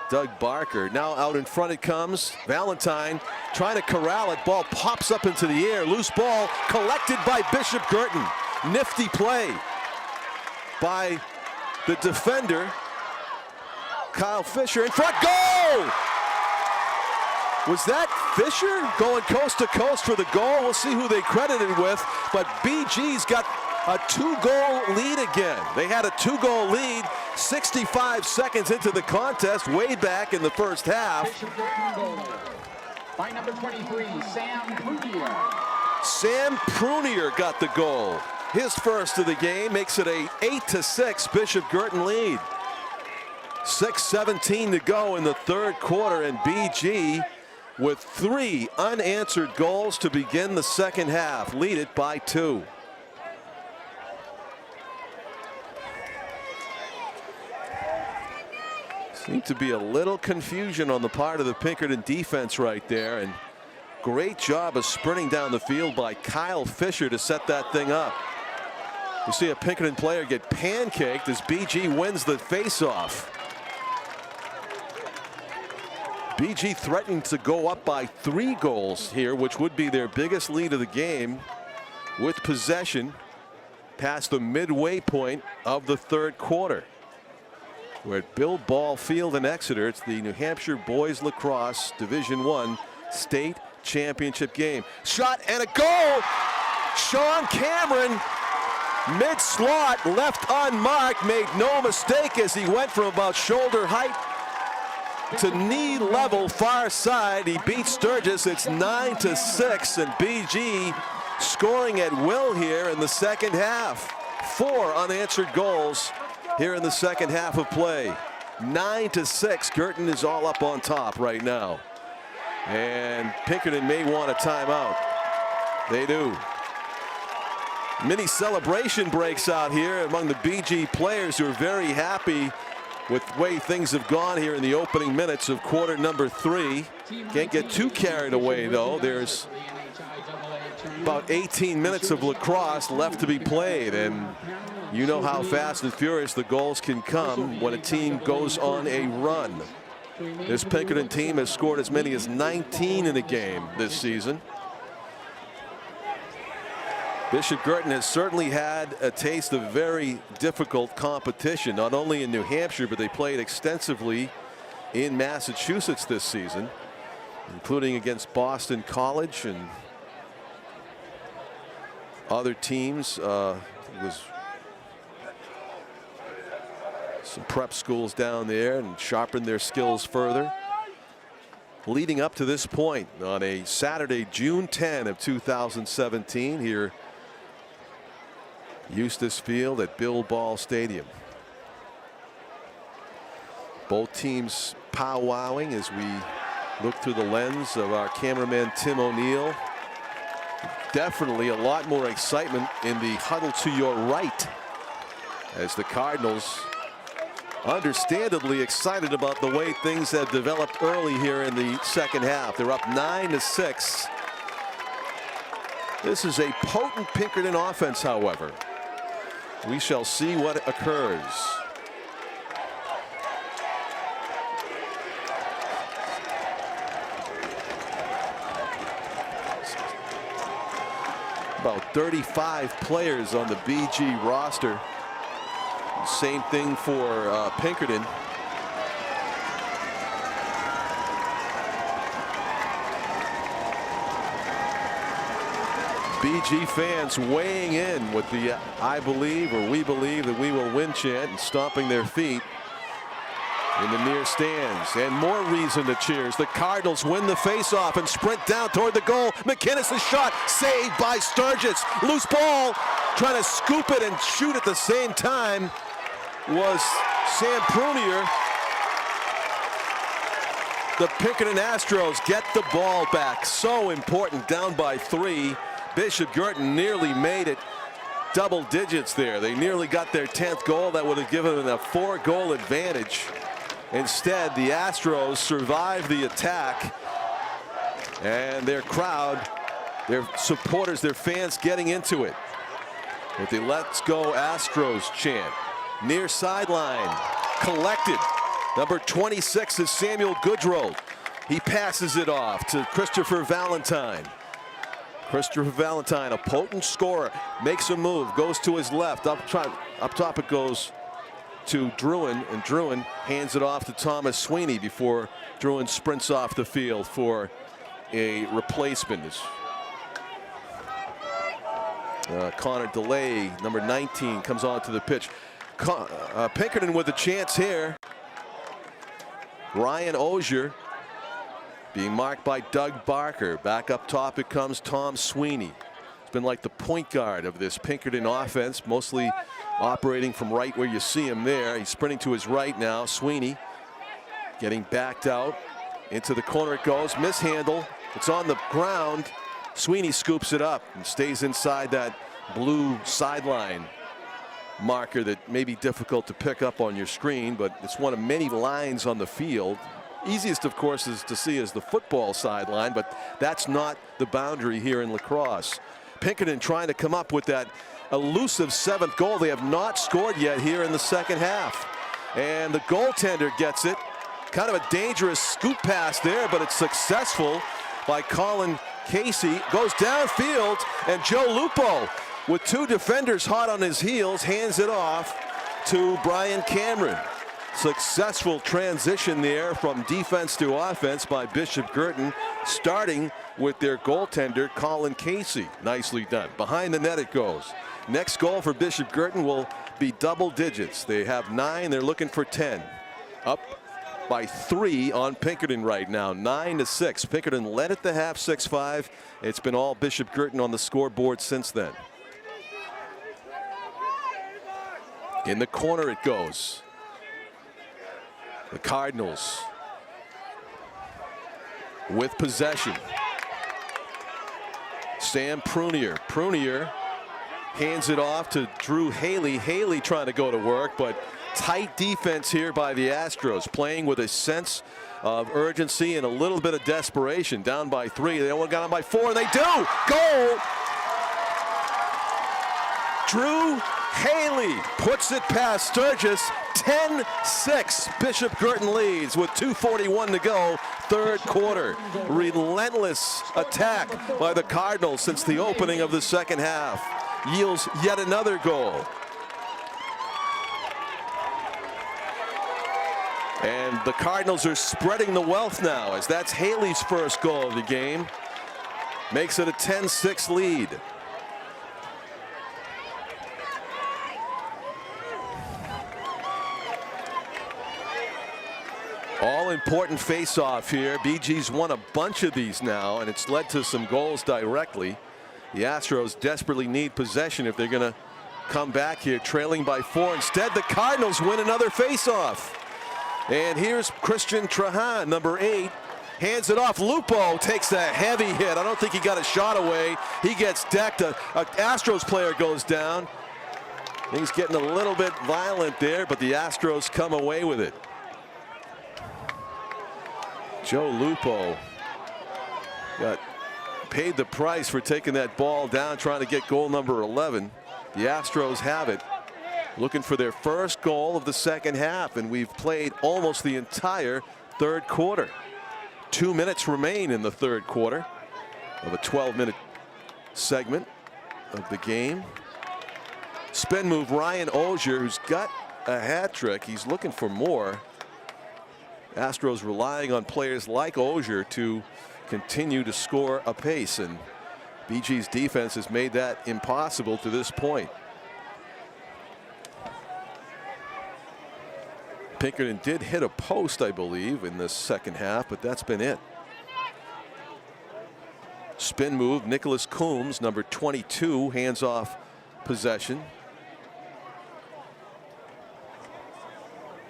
Doug Barker. Now out in front it comes. Valentine trying to corral it. Ball pops up into the air. Loose ball collected by Bishop Guertin. Nifty play by the defender. Kyle Fisher in front. Goal! Was that Fisher going coast to coast for the goal? We'll see who they credited with. But BG's got a 2-goal lead again. They had a 2-goal lead 65 seconds into the contest, way back in the first half. By number 23, Sam Prunier. Sam Prunier got the goal. His first of the game makes it a 8-6 Bishop Guertin lead. 6:17 to go in the third quarter, and BG with 3 unanswered goals to begin the second half, lead it by 2. Seemed to be a little confusion on the part of the Pinkerton defense right there, and great job of sprinting down the field by Kyle Fisher to set that thing up. You see a Pinkerton player get pancaked as BG wins the faceoff. BG threatened to go up by 3 goals here, which would be their biggest lead of the game, with possession past the midway point of the 3rd quarter. We're at Bill Ball Field in Exeter. It's the New Hampshire Boys Lacrosse Division I State Championship game. Shot and a goal! Sean Cameron, mid-slot, left unmarked, made no mistake as he went from about shoulder height to knee level far side. He beats Sturgis. It's 9-6, and BG scoring at will here in the second half. 4 unanswered goals here in the second half of play. 9-6. Guertin is all up on top right now. And Pinkerton may want a timeout. They do. Mini celebration breaks out here among the BG players, who are very happy with the way things have gone here in the opening minutes of quarter number 3. Can't get too carried away, though. There's about 18 minutes of lacrosse left to be played, and you know how fast and furious the goals can come when a team goes on a run. This Pinkerton team has scored as many as 19 in a game this season. Bishop Guertin has certainly had a taste of very difficult competition, not only in New Hampshire, but they played extensively in Massachusetts this season, including against Boston College and other teams. It was some prep schools down there and sharpened their skills further. Leading up to this point on a Saturday, June 10 of 2017 here, Eustis Field at Bill Ball Stadium. Both teams powwowing as we look through the lens of our cameraman Tim O'Neill. Definitely a lot more excitement in the huddle to your right, as the Cardinals understandably excited about the way things have developed early here in the second half. They're up 9-6. This is a potent Pinkerton offense, however. We shall see what occurs. About 35 players on the BG roster. Same thing for Pinkerton. BG fans weighing in with the "I believe" or "we believe that we will win" chant, and stomping their feet in the near stands. And more reason to cheers. The Cardinals win the faceoff and sprint down toward the goal. McInnes' shot saved by Sturgis. Loose ball, trying to scoop it and shoot at the same time was Sam Prunier. The Pinkerton Astros get the ball back. So important, down by 3. Bishop Guertin nearly made it double digits there. They nearly got their 10th goal. That would have given them a 4-goal advantage. Instead, the Astros survived the attack, and their crowd, their supporters, their fans getting into it with the "Let's Go Astros" chant. Near sideline, collected. Number 26 is Samuel Goodrow. He passes it off to Christopher Valentine. Christopher Valentine, a potent scorer, makes a move, goes to his left. Up top it goes to Druin, and Druin hands it off to Thomas Sweeney before Druin sprints off the field for a replacement. Connor DeLay, number 19, comes onto the pitch. Pinkerton with a chance here. Ryan Ozier being marked by Doug Barker. Back up top it comes Tom Sweeney. It's been like the point guard of this Pinkerton offense, mostly operating from right where you see him there. He's sprinting to his right now. Sweeney getting backed out. Into the corner it goes. Mishandle. It's on the ground. Sweeney scoops it up and stays inside that blue sideline marker that may be difficult to pick up on your screen, but it's one of many lines on the field. Easiest, of course, is to see is the football sideline, but that's not the boundary here in lacrosse. Pinkerton trying to come up with that elusive 7th goal. They have not scored yet here in the second half. And the goaltender gets it. Kind of a dangerous scoop pass there, but it's successful by Colin Casey. Goes downfield, and Joe Lupo, with 2 defenders hot on his heels, hands it off to Brian Cameron. Successful transition there from defense to offense by Bishop Guertin, starting with their goaltender, Colin Casey. Nicely done. Behind the net it goes. Next goal for Bishop Guertin will be double digits. They have 9. They're looking for 10. Up by 3 on Pinkerton right now, 9-6. Pinkerton led at the half, 6-5. It's been all Bishop Guertin on the scoreboard since then. In the corner it goes. The Cardinals with possession. Sam Prunier. Prunier hands it off to Drew Haley. Haley trying to go to work, but tight defense here by the Astros, playing with a sense of urgency and a little bit of desperation. Down by 3. They only got on by 4, and they do. Goal! Drew Haley puts it past Sturgis. 10-6. Bishop Guertin leads with 2:41 to go, third quarter. Relentless attack by the Cardinals since the opening of the second half yields yet another goal. And the Cardinals are spreading the wealth now, as that's Haley's first goal of the game. Makes it a 10-6 lead. All important face-off here. BG's won a bunch of these now, and it's led to some goals directly. The Astros desperately need possession if they're going to come back here, trailing by 4. Instead, the Cardinals win another face-off. And here's Christian Trahan, number 8. Hands it off. Lupo takes a heavy hit. I don't think he got a shot away. He gets decked. A Astros player goes down. Things getting a little bit violent there, but the Astros come away with it. Joe Lupo got paid the price for taking that ball down, trying to get goal number 11. The Astros have it, looking for their first goal of the second half, and we've played almost the entire third quarter. 2 minutes remain in the third quarter of a 12-minute segment of the game. Spin move, Ryan Ogier, who's got a hat trick. He's looking for more. Astros relying on players like Ogier to continue to score apace, and BG's defense has made that impossible to this point. Pinkerton did hit a post, I believe, in the second half, but that's been it. Spin move, Nicholas Coombs, number 22, hands off possession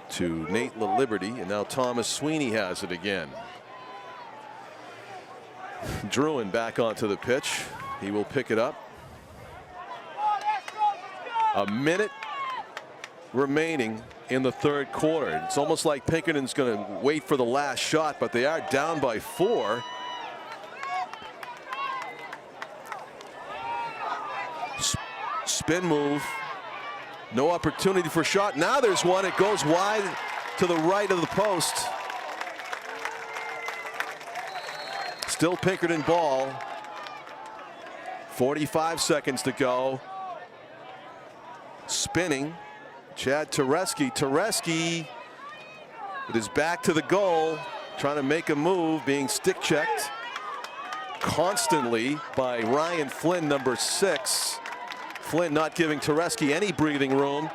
to Nate LaLiberty, and now Thomas Sweeney has it again. Druin back onto the pitch. He will pick it up. A minute remaining in the third quarter. It's almost like Pinkerton's going to wait for the last shot, but they are down by 4. Spin move. No opportunity for shot. Now there's one. It goes wide to the right of the post. Still Pinkerton ball. 45 seconds to go. Spinning. Chad Tereski. Tereski with his back to the goal, trying to make a move, being stick checked constantly by Ryan Flynn, number 6. Flynn not giving Tereski any breathing room.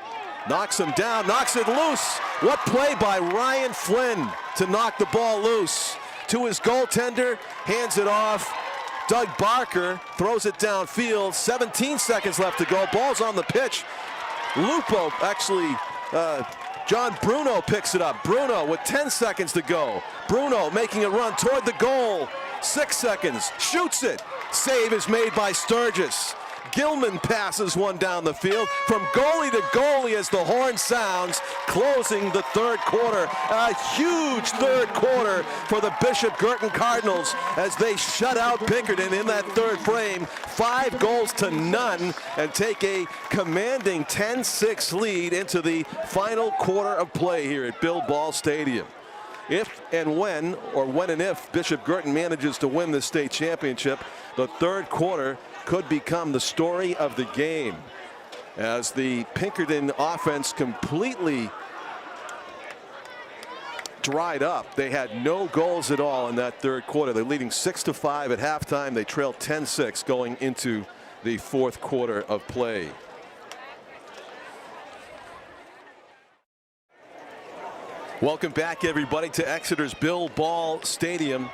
Knocks him down, knocks it loose. What play by Ryan Flynn to knock the ball loose. To his goaltender, hands it off. Doug Barker throws it downfield. 17 seconds left to go. Ball's on the pitch. Lupo, actually, John Bruno picks it up. Bruno with 10 seconds to go. Bruno making a run toward the goal. 6 seconds, shoots it. Save is made by Sturgis. Gilman passes one down the field from goalie to goalie as the horn sounds, closing the third quarter. A huge third quarter for the Bishop Guertin Cardinals as they shut out Pinkerton in that third frame, 5 goals to none, and take a commanding 10-6 lead into the final quarter of play here at Bill Ball Stadium. If and when, or when and if, Bishop Guertin manages to win the state championship, the third quarter could become the story of the game, as the Pinkerton offense completely dried up. They had no goals at all in that third quarter. They're leading 6-5 at halftime. They trail 10-6 going into the fourth quarter of play. Welcome back, everybody, to Exeter's Bill Ball Stadium,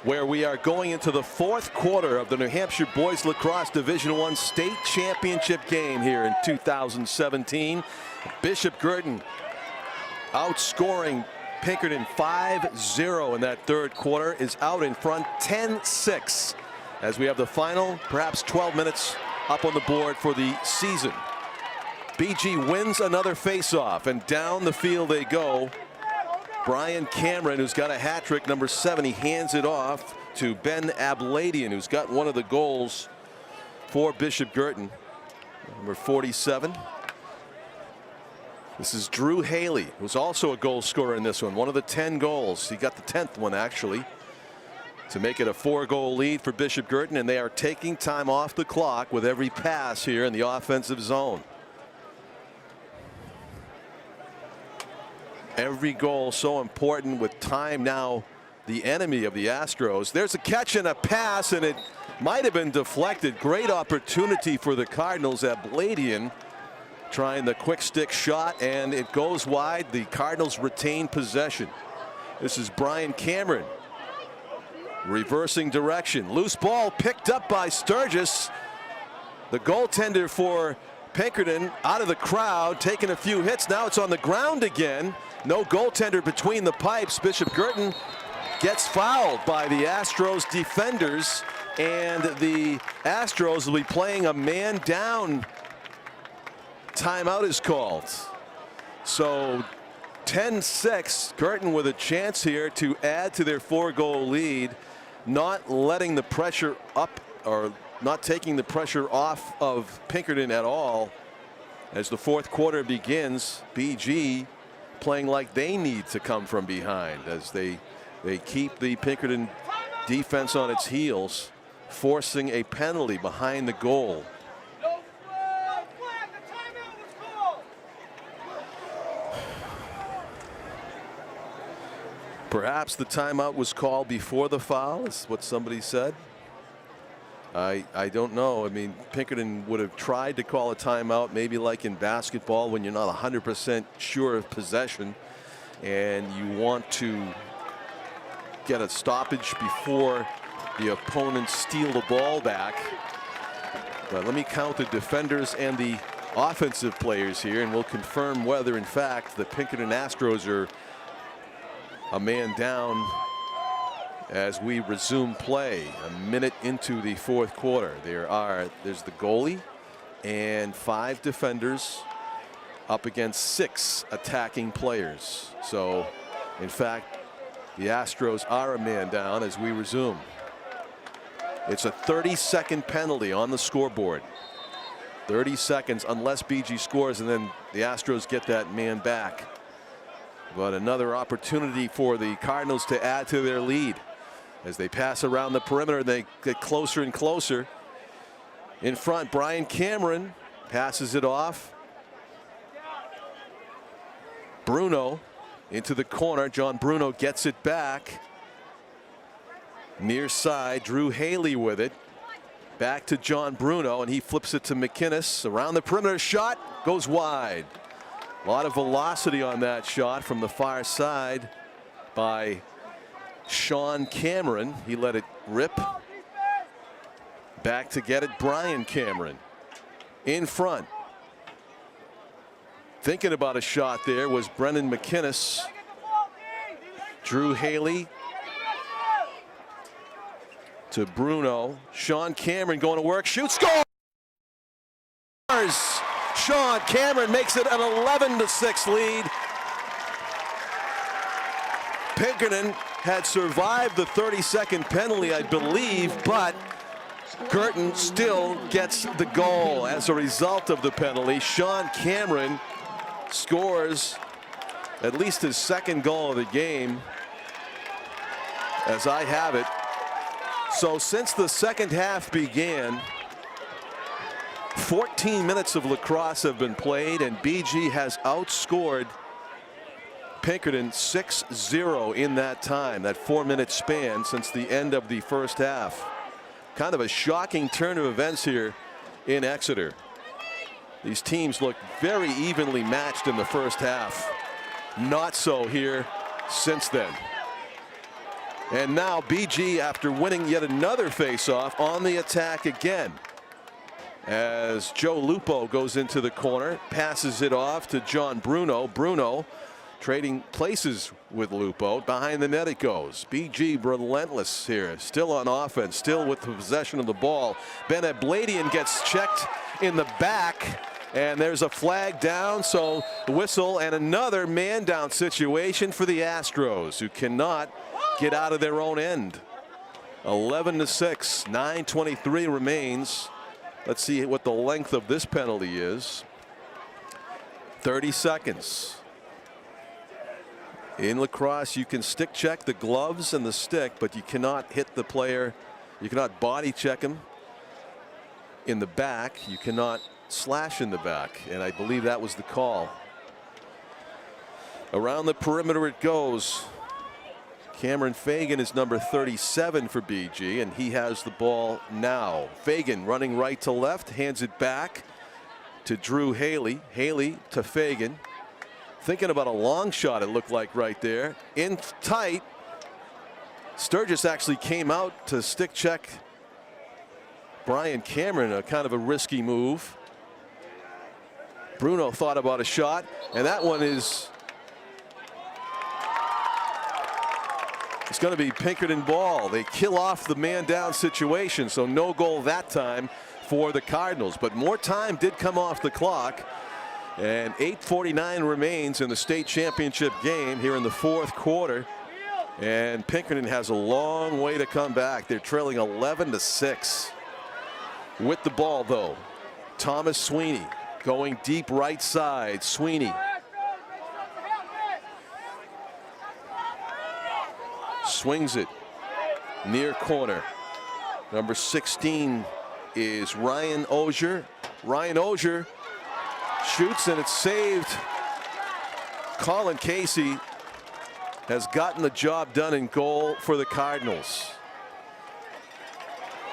where we are going into the fourth quarter of the New Hampshire Boys Lacrosse Division I State Championship game here in 2017. Bishop Guertin outscoring Pinkerton 5-0 in that third quarter, is out in front 10-6 as we have the final perhaps 12 minutes up on the board for the season. BG wins another faceoff, and down the field they go. Brian Cameron, who's got a hat trick, number 7, he hands it off to Ben Abladian, who's got one of the goals for Bishop Guertin, number 47. This is Drew Haley, who's also a goal scorer in this one, one of the 10 goals. He got the 10th one, actually, to make it a 4-goal lead for Bishop Guertin, and they are taking time off the clock with every pass here in the offensive zone. Every goal so important, with time now the enemy of the Astros. There's a catch and a pass, and it might have been deflected. Great opportunity for the Cardinals. Abladian trying the quick stick shot, and it goes wide. The Cardinals retain possession. This is Brian Cameron reversing direction. Loose ball picked up by Sturgis. The goaltender for Pinkerton out of the crowd, taking a few hits. Now it's on the ground again. No goaltender between the pipes. Bishop Guertin gets fouled by the Astros defenders, and the Astros will be playing a man down. Timeout is called. So 10-6, Guertin with a chance here to add to their 4-goal lead, not letting the pressure up, or not taking the pressure off of Pinkerton at all as the fourth quarter begins. BG playing like they need to come from behind as they keep the Pinkerton defense on its heels, forcing a penalty behind the goal. Perhaps the timeout was called before the foul, is what somebody said. I don't know. I mean, Pinkerton would have tried to call a timeout, maybe like in basketball when you're not 100% sure of possession and you want to get a stoppage before the opponents steal the ball back. But let me count the defenders and the offensive players here, and we'll confirm whether in fact the Pinkerton Astros are a man down as we resume play a minute into the fourth quarter. There's the goalie and 5 defenders up against 6 attacking players. So in fact the Astros are a man down as we resume. It's a 30-second penalty on the scoreboard. 30 seconds unless BG scores, and then the Astros get that man back. But another opportunity for the Cardinals to add to their lead. As they pass around the perimeter, they get closer and closer. In front, Brian Cameron passes it off. Bruno into the corner. John Bruno gets it back. Near side, Drew Haley with it. Back to John Bruno, and he flips it to McInnes. Around the perimeter, shot goes wide. A lot of velocity on that shot from the far side by Sean Cameron. He let it rip. Back to get it, Brian Cameron in front. Thinking about a shot there was Brendan McInnes. Drew Haley to Bruno. Sean Cameron going to work, shoots, scores! Sean Cameron makes it an 11-6 lead. Pinkerton had survived the 30-second penalty, I believe, but Guertin still gets the goal as a result of the penalty. Sean Cameron scores at least his second goal of the game, as I have it. So since the second half began, 14 minutes of lacrosse have been played, and BG has outscored Pinkerton 6-0 in that time, that 4-minute span since the end of the first half. Kind of a shocking turn of events here in Exeter. These teams look very evenly matched in the first half. Not so here since then. And now BG, after winning yet another face-off, on the attack again. As Joe Lupo goes into the corner, passes it off to John Bruno. Bruno trading places with Lupo. Behind the net it goes. BG relentless here, still on offense, still with the possession of the ball. Bennett Bladian gets checked in the back, and there's a flag down, so whistle and another man down situation for the Astros, who cannot get out of their own end. 11-6, 9:23 remains. Let's see what the length of this penalty is. 30 seconds. In lacrosse, you can stick check the gloves and the stick, but you cannot hit the player. You cannot body check him in the back. You cannot slash in the back, and I believe that was the call. Around the perimeter it goes. Cameron Fagan is number 37 for BG, and he has the ball now. Fagan running right to left, hands it back to Drew Haley. Haley to Fagan. Thinking about a long shot, it looked like right there. In tight. Sturgis actually came out to stick check Brian Cameron, a kind of a risky move. Bruno thought about a shot, and that one is, it's going to be Pinkerton ball. They kill off the man down situation, so no goal that time for the Cardinals. But more time did come off the clock, and 8:49 remains in the state championship game here in the fourth quarter. And Pinkerton has a long way to come back. They're trailing 11-6. With the ball, though, Thomas Sweeney going deep right side. Sweeney swings it near corner. Number 16 is Ryan Ogier. Ryan Ogier shoots, and it's saved. Colin Casey has gotten the job done in goal for the Cardinals.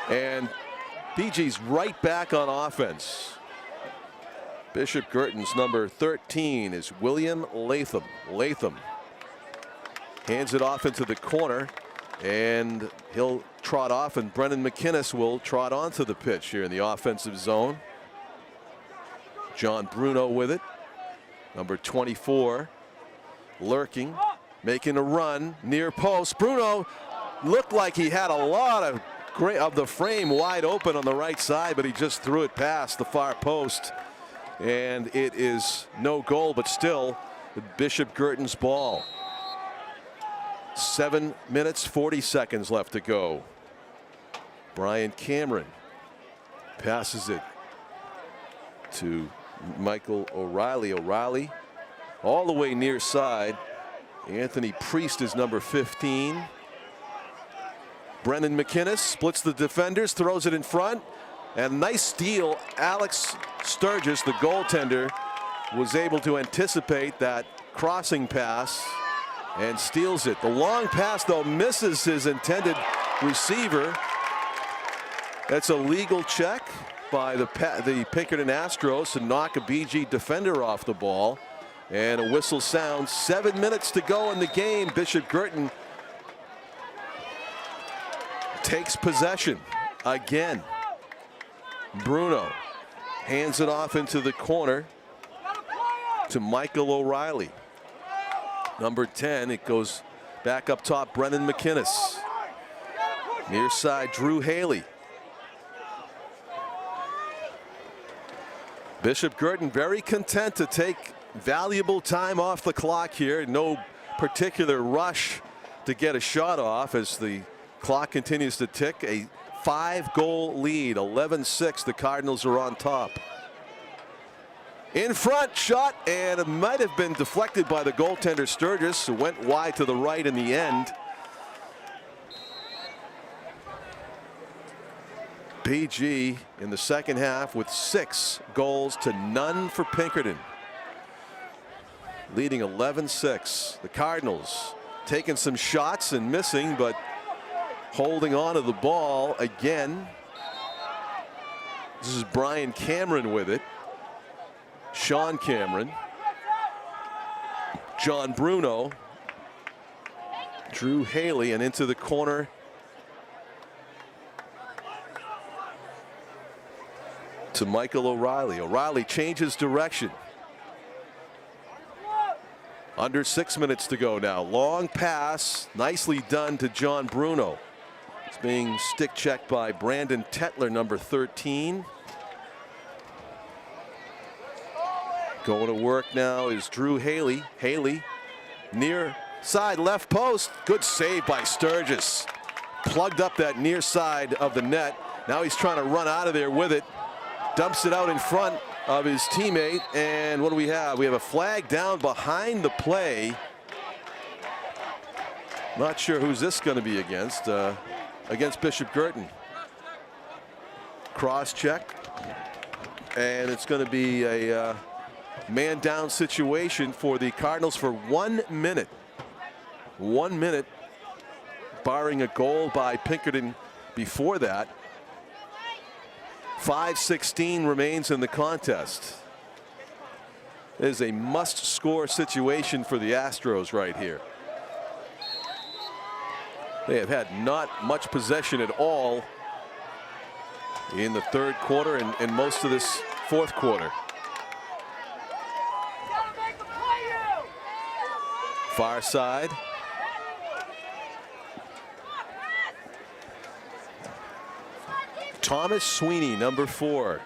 And BG's right back on offense. Bishop Guertin's number 13 is William Latham. Latham hands it off into the corner, and he'll trot off, and Brendan McInnes will trot onto the pitch here in the offensive zone. John Bruno with it. Number 24 lurking, making a run near post. Bruno looked like he had a lot of the frame wide open on the right side, but he just threw it past the far post, and it is no goal, but still Bishop Guertin's ball. 7 minutes 40 seconds left to go. Brian Cameron passes it to Michael O'Reilly. O'Reilly all the way near side. Anthony Priest is number 15. Brendan McInnes splits the defenders, throws it in front, and nice steal. Alex Sturgis, the goaltender, was able to anticipate that crossing pass and steals it. The long pass, though, misses his intended receiver. That's a legal check by the Pinkerton Astros to knock a BG defender off the ball, and a whistle sounds. 7 minutes to go in the game. Bishop Guertin takes possession again. Bruno hands it off into the corner to Michael O'Reilly. Number 10, it goes back up top, Brendan McInnes. Near side, Drew Haley. Bishop Guertin very content to take valuable time off the clock here. No particular rush to get a shot off as the clock continues to tick. A 5-goal lead, 11-6. The Cardinals are on top. In front, shot, and it might have been deflected by the goaltender Sturgis, who went wide to the right in the end. BG in the second half with 6 goals to none for Pinkerton. Leading 11-6. The Cardinals taking some shots and missing, but holding on to the ball again. This is Brian Cameron with it. Sean Cameron. John Bruno. Drew Haley, and into the corner. To Michael O'Reilly. O'Reilly changes direction. Under 6 minutes to go now. Long pass, nicely done to John Bruno. It's being stick checked by Brandon Tetler, number 13. Going to work now is Drew Haley. Haley near side left post. Good save by Sturgis. Plugged up that near side of the net. Now he's trying to run out of there with it. Dumps it out in front of his teammate, and what do we have? We have a flag down behind the play. Not sure who's this going to be against. Against Bishop Guertin. Cross check, and it's going to be a man down situation for the Cardinals for 1 minute. 1 minute, barring a goal by Pinkerton before that. 5:16 remains in the contest. It is a must-score situation for the Astros right here. They have had not much possession at all in the third quarter and most of this fourth quarter. Far side. Thomas Sweeney, number 4,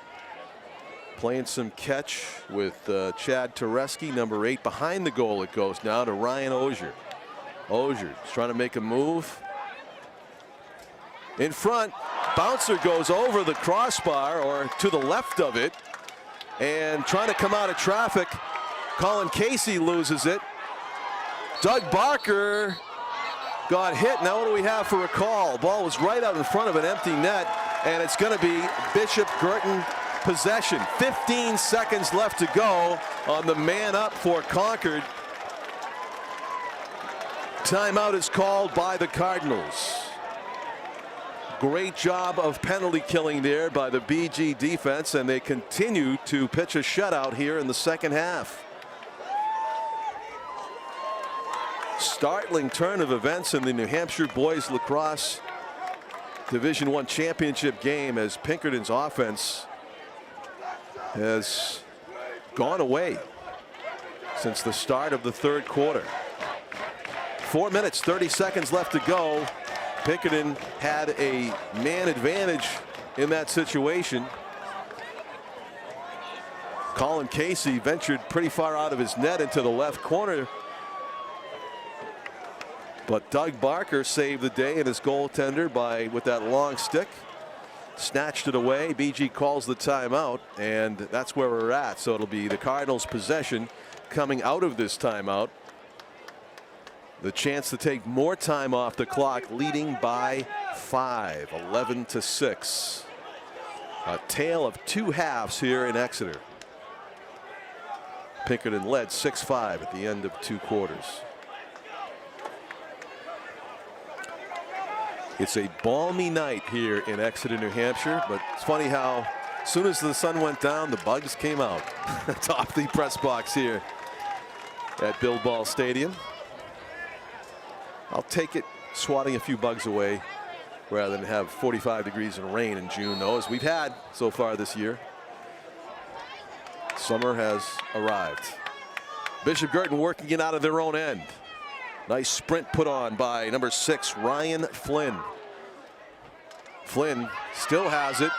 playing some catch with Chad Tereski, number 8. Behind the goal it goes now to Ryan Ogier. Ogier's trying to make a move. In front, bouncer goes over the crossbar or to the left of it, and trying to come out of traffic. Colin Casey loses it. Doug Barker got hit. Now what do we have for a call? Ball was right out in front of an empty net. And it's going to be Bishop Guertin possession. 15 seconds left to go on the man up for Concord. Timeout is called by the Cardinals. Great job of penalty killing there by the BG defense, and they continue to pitch a shutout here in the second half. Startling turn of events in the New Hampshire boys lacrosse Division I championship game as Pinkerton's offense has gone away since the start of the third quarter. 4 minutes, 30 seconds left to go. Pinkerton had a man advantage in that situation. Colin Casey ventured pretty far out of his net into the left corner. But Doug Barker saved the day, and his goaltender with that long stick snatched it away. BG calls the timeout, and that's where we're at. So it'll be the Cardinals' possession coming out of this timeout. The chance to take more time off the clock, leading by 5, 11-6. A tale of two halves here in Exeter. Pinkerton led 6-5 at the end of 2 quarters. It's a balmy night here in Exeter, New Hampshire, but it's funny how as soon as the sun went down, the bugs came out atop the press box here at Bill Ball Stadium. I'll take it swatting a few bugs away rather than have 45 degrees and rain in June, though, as we've had so far this year. Summer has arrived. Bishop Guertin working it out of their own end. Nice sprint put on by number 6, Ryan Flynn. Flynn still has it.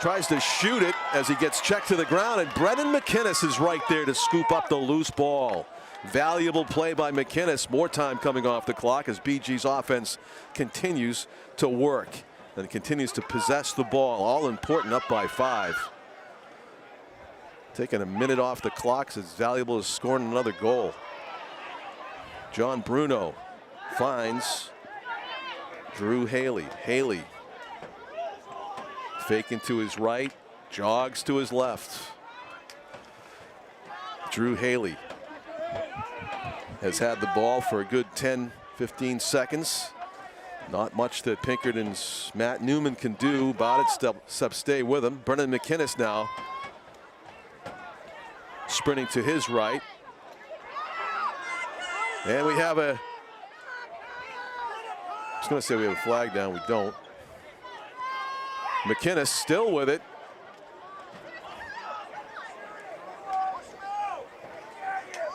Tries to shoot it as he gets checked to the ground, and Brennan McInnes is right there to scoop up the loose ball. Valuable play by McInnes. More time coming off the clock as BG's offense continues to work and continues to possess the ball. All important, up by 5. Taking a minute off the clock is as valuable as scoring another goal. John Bruno finds Drew Haley. Haley faking to his right, jogs to his left. Drew Haley has had the ball for a good 10-15 seconds. Not much that Pinkerton's Matt Newman can do about it. Stay with him. Brennan McInnes now sprinting to his right. And we have I was going to say we have a flag down. We don't. McInnes still with it.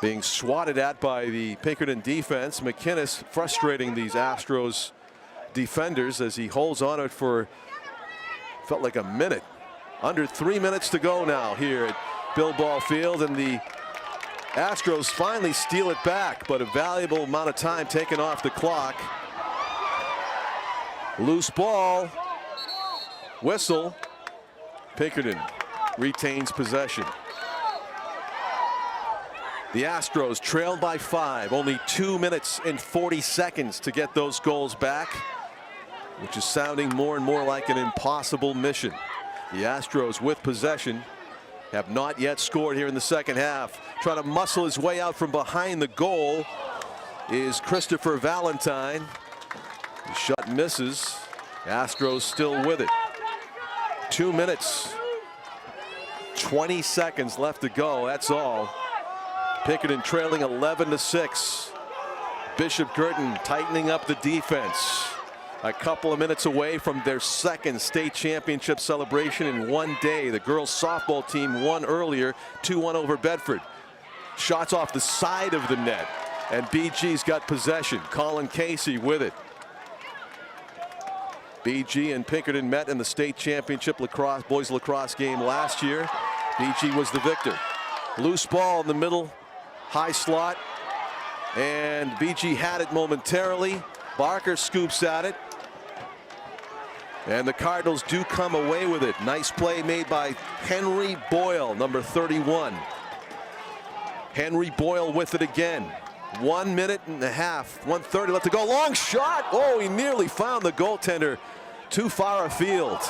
Being swatted at by the Pinkerton defense. McInnes frustrating these Astros defenders as he holds on it for, felt like a minute. Under 3 minutes to go now here at Bill Ball Field, and the Astros finally steal it back, but a valuable amount of time taken off the clock. Loose ball. Whistle. Pinkerton retains possession. The Astros trailed by 5. Only 2 minutes and 40 seconds to get those goals back, which is sounding more and more like an impossible mission. The Astros with possession have not yet scored here in the second half. Trying to muscle his way out from behind the goal is Christopher Valentine. The shot misses. Astros still with it. 2 minutes, 20 seconds left to go. That's all. Pinkerton trailing 11-6. Bishop Guertin tightening up the defense. A couple of minutes away from their second state championship celebration in one day. The girls softball team won earlier, 2-1 over Bedford. Shots off the side of the net, and BG's got possession. Colin Casey with it. BG and Pinkerton met in the state championship boys lacrosse game last year. BG was the victor. Loose ball in the middle, high slot, and BG had it momentarily. Barker scoops at it, and the Cardinals do come away with it. Nice play made by Henry Boyle, number 31. Henry Boyle with it again. 1 minute and a half, 1:30 left to go. Long shot. Oh, he nearly found the goaltender too far afield.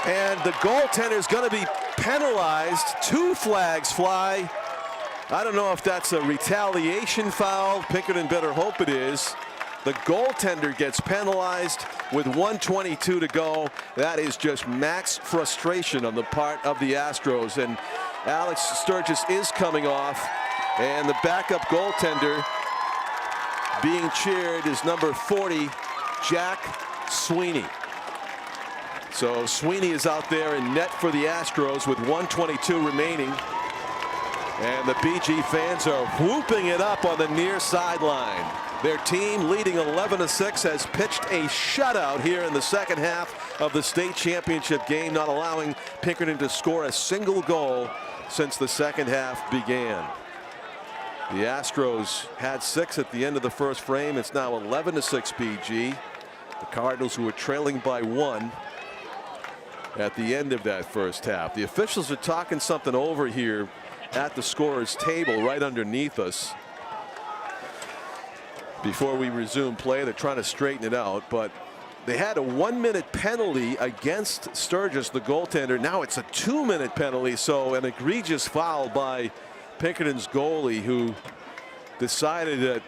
And the goaltender is going to be penalized. 2 flags fly. I don't know if that's a retaliation foul. Pinkerton better hope it is. The goaltender gets penalized with 1:22 to go. That is just max frustration on the part of the Astros. And Alex Sturgis is coming off. And the backup goaltender being cheered is number 40, Jack Sweeney. So Sweeney is out there in net for the Astros with 1:22 remaining. And the BG fans are whooping it up on the near sideline. Their team, leading 11-6, has pitched a shutout here in the second half of the state championship game, not allowing Pinkerton to score a single goal since the second half began. The Astros had 6 at the end of the first frame. It's now 11-6 BG. The Cardinals, who were trailing by 1 at the end of that first half. The officials are talking something over here at the scorer's table right underneath us. Before we resume play, they're trying to straighten it out, but they had a 1-minute penalty against Sturgis, the goaltender. Now it's a 2-minute penalty, so an egregious foul by Pinkerton's goalie, who decided that,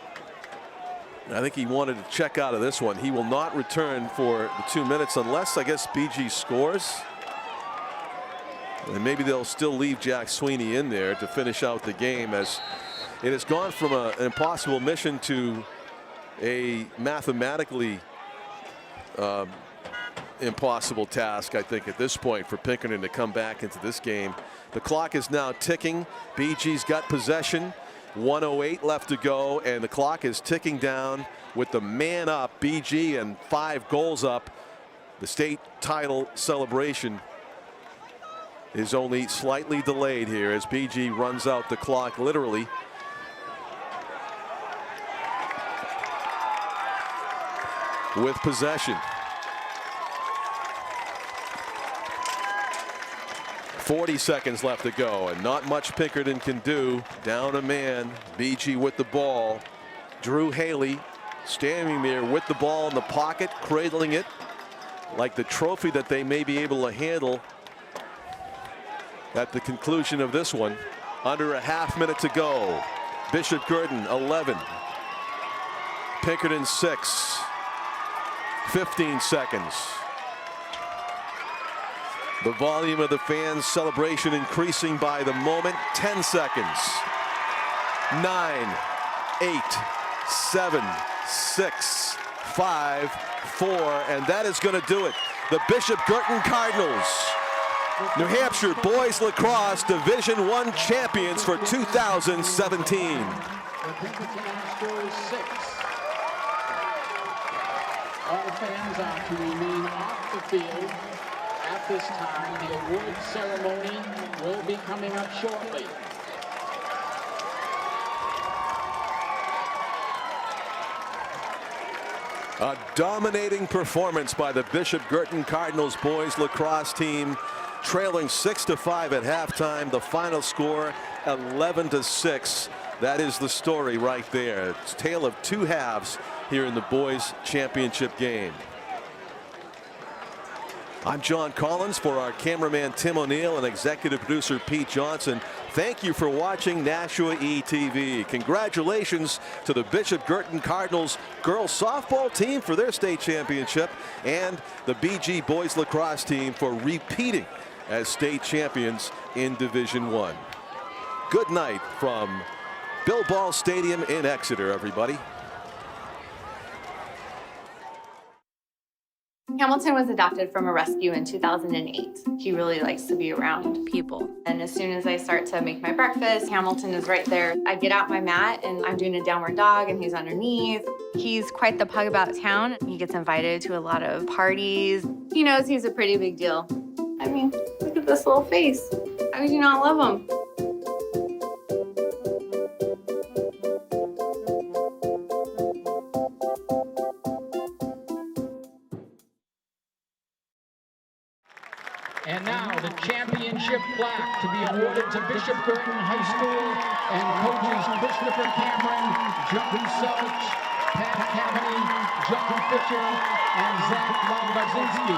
I think he wanted to check out of this one. He will not return for the 2 minutes unless, I guess, BG scores. And maybe they'll still leave Jack Sweeney in there to finish out the game, as it has gone from an impossible mission to a mathematically impossible task, I think, at this point for Pinkerton to come back into this game. The clock is now ticking. BG's got possession. 1:08 left to go, and the clock is ticking down with the man up, BG, and 5 goals up. The state title celebration is only slightly delayed here as BG runs out the clock literally. With possession. 40 seconds left to go, and not much Pinkerton can do. Down a man. BG with the ball. Drew Haley standing there with the ball in the pocket, cradling it like the trophy that they may be able to handle at the conclusion of this one. Under a half minute to go. Bishop Guertin 11. Pinkerton 6. 15 seconds. The volume of the fans' celebration increasing by the moment. 10 seconds. 9, 8, 7, 6, 5, 4, and that is going to do it. The Bishop Guertin Cardinals, New Hampshire boys lacrosse Division I champions for 2017. The Pinkerton Astros 6. All fans are to remain off the field at this time. The award ceremony will be coming up shortly. A dominating performance by the Bishop Guertin Cardinals boys lacrosse team, trailing 6-5 at halftime. The final score 11-6. That is the story right there. It's a tale of two halves here in the boys championship game. I'm John Collins for our cameraman Tim O'Neill and executive producer Pete Johnson. Thank you for watching NashuaETV. Congratulations to the Bishop Guertin Cardinals girls softball team for their state championship and the BG boys lacrosse team for repeating as state champions in Division I. Good night from Bill Ball Stadium in Exeter, everybody. Hamilton was adopted from a rescue in 2008. He really likes to be around people. And as soon as I start to make my breakfast, Hamilton is right there. I get out my mat and I'm doing a downward dog and he's underneath. He's quite the pug about town. He gets invited to a lot of parties. He knows he's a pretty big deal. I mean, look at this little face. How could you not love him? And now the championship plaque to be awarded to Bishop Guertin High School and coaches Christopher Cameron, John Selch, Pat Cavany, John Fisher, and Zach Lombarzinski.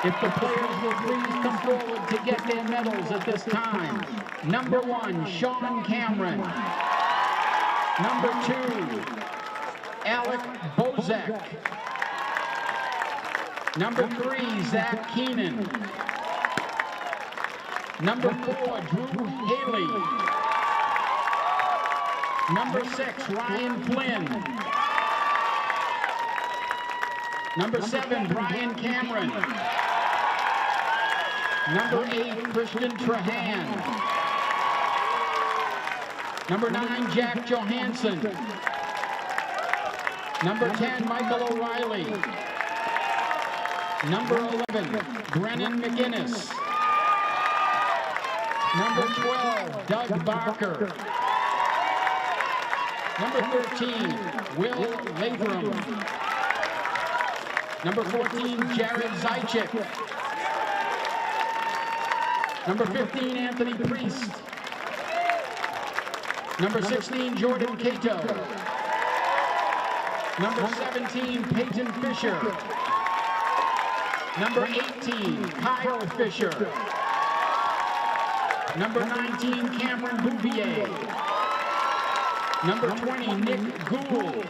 If the players will please come forward to get their medals at this time. Number 1, Sean Cameron. Number 2, Alec Bozek. Number 3, Zach Keenan. Number 4, Drew Haley. Number 6, Ryan Flynn. Number 7, Brian Cameron. Number 8, Christian Trahan. Number 9, Jack Johansson. Number 10, Michael O'Reilly. Number 11, Brennan McGinnis. Number 12, Doug Barker. Number 13, Will Latham. Number 14, Jared Zychik. Number 15, Anthony Priest. Number 16, Jordan Cato. Number 17, Peyton Fisher. Number 18, Kyle Fisher. Number 19, Cameron Bouvier. Number 20, Nick Gould.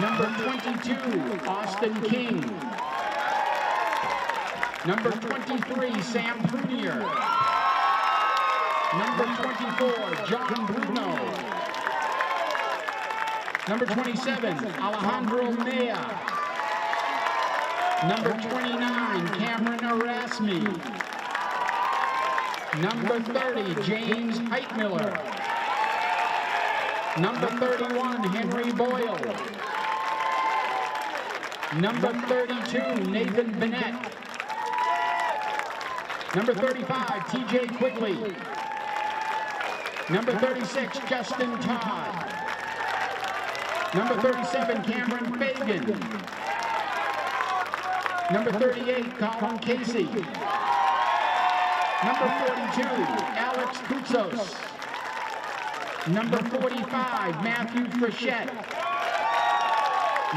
Number 22, Austin King. Number 23, Sam Prunier. Number 24, John Bruno. Number 27, Alejandro Mea. Number 29, Cameron Erasmi. Number 30, James Heitmiller. Number 31, Henry Boyle. Number 32, Nathan Bennett. Number 35, TJ Quigley. Number 36, Justin Todd. Number 37, Cameron Fagan. Number 38, Colin Casey. Number 42, Alex Koutsos. Number 45, Matthew Frechette.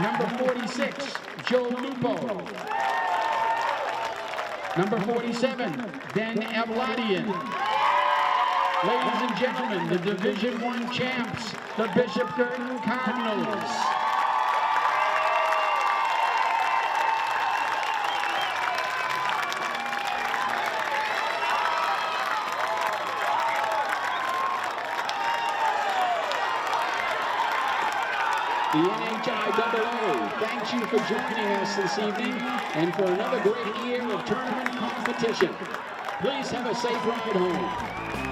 Number 46, Joe Lupo. Number 47, Ben Evladian. Ladies and gentlemen, the Division I champs, the Bishop Guertin Cardinals. The NHIAA thanks you for joining us this evening and for another great year of tournament competition. Please have a safe ride home.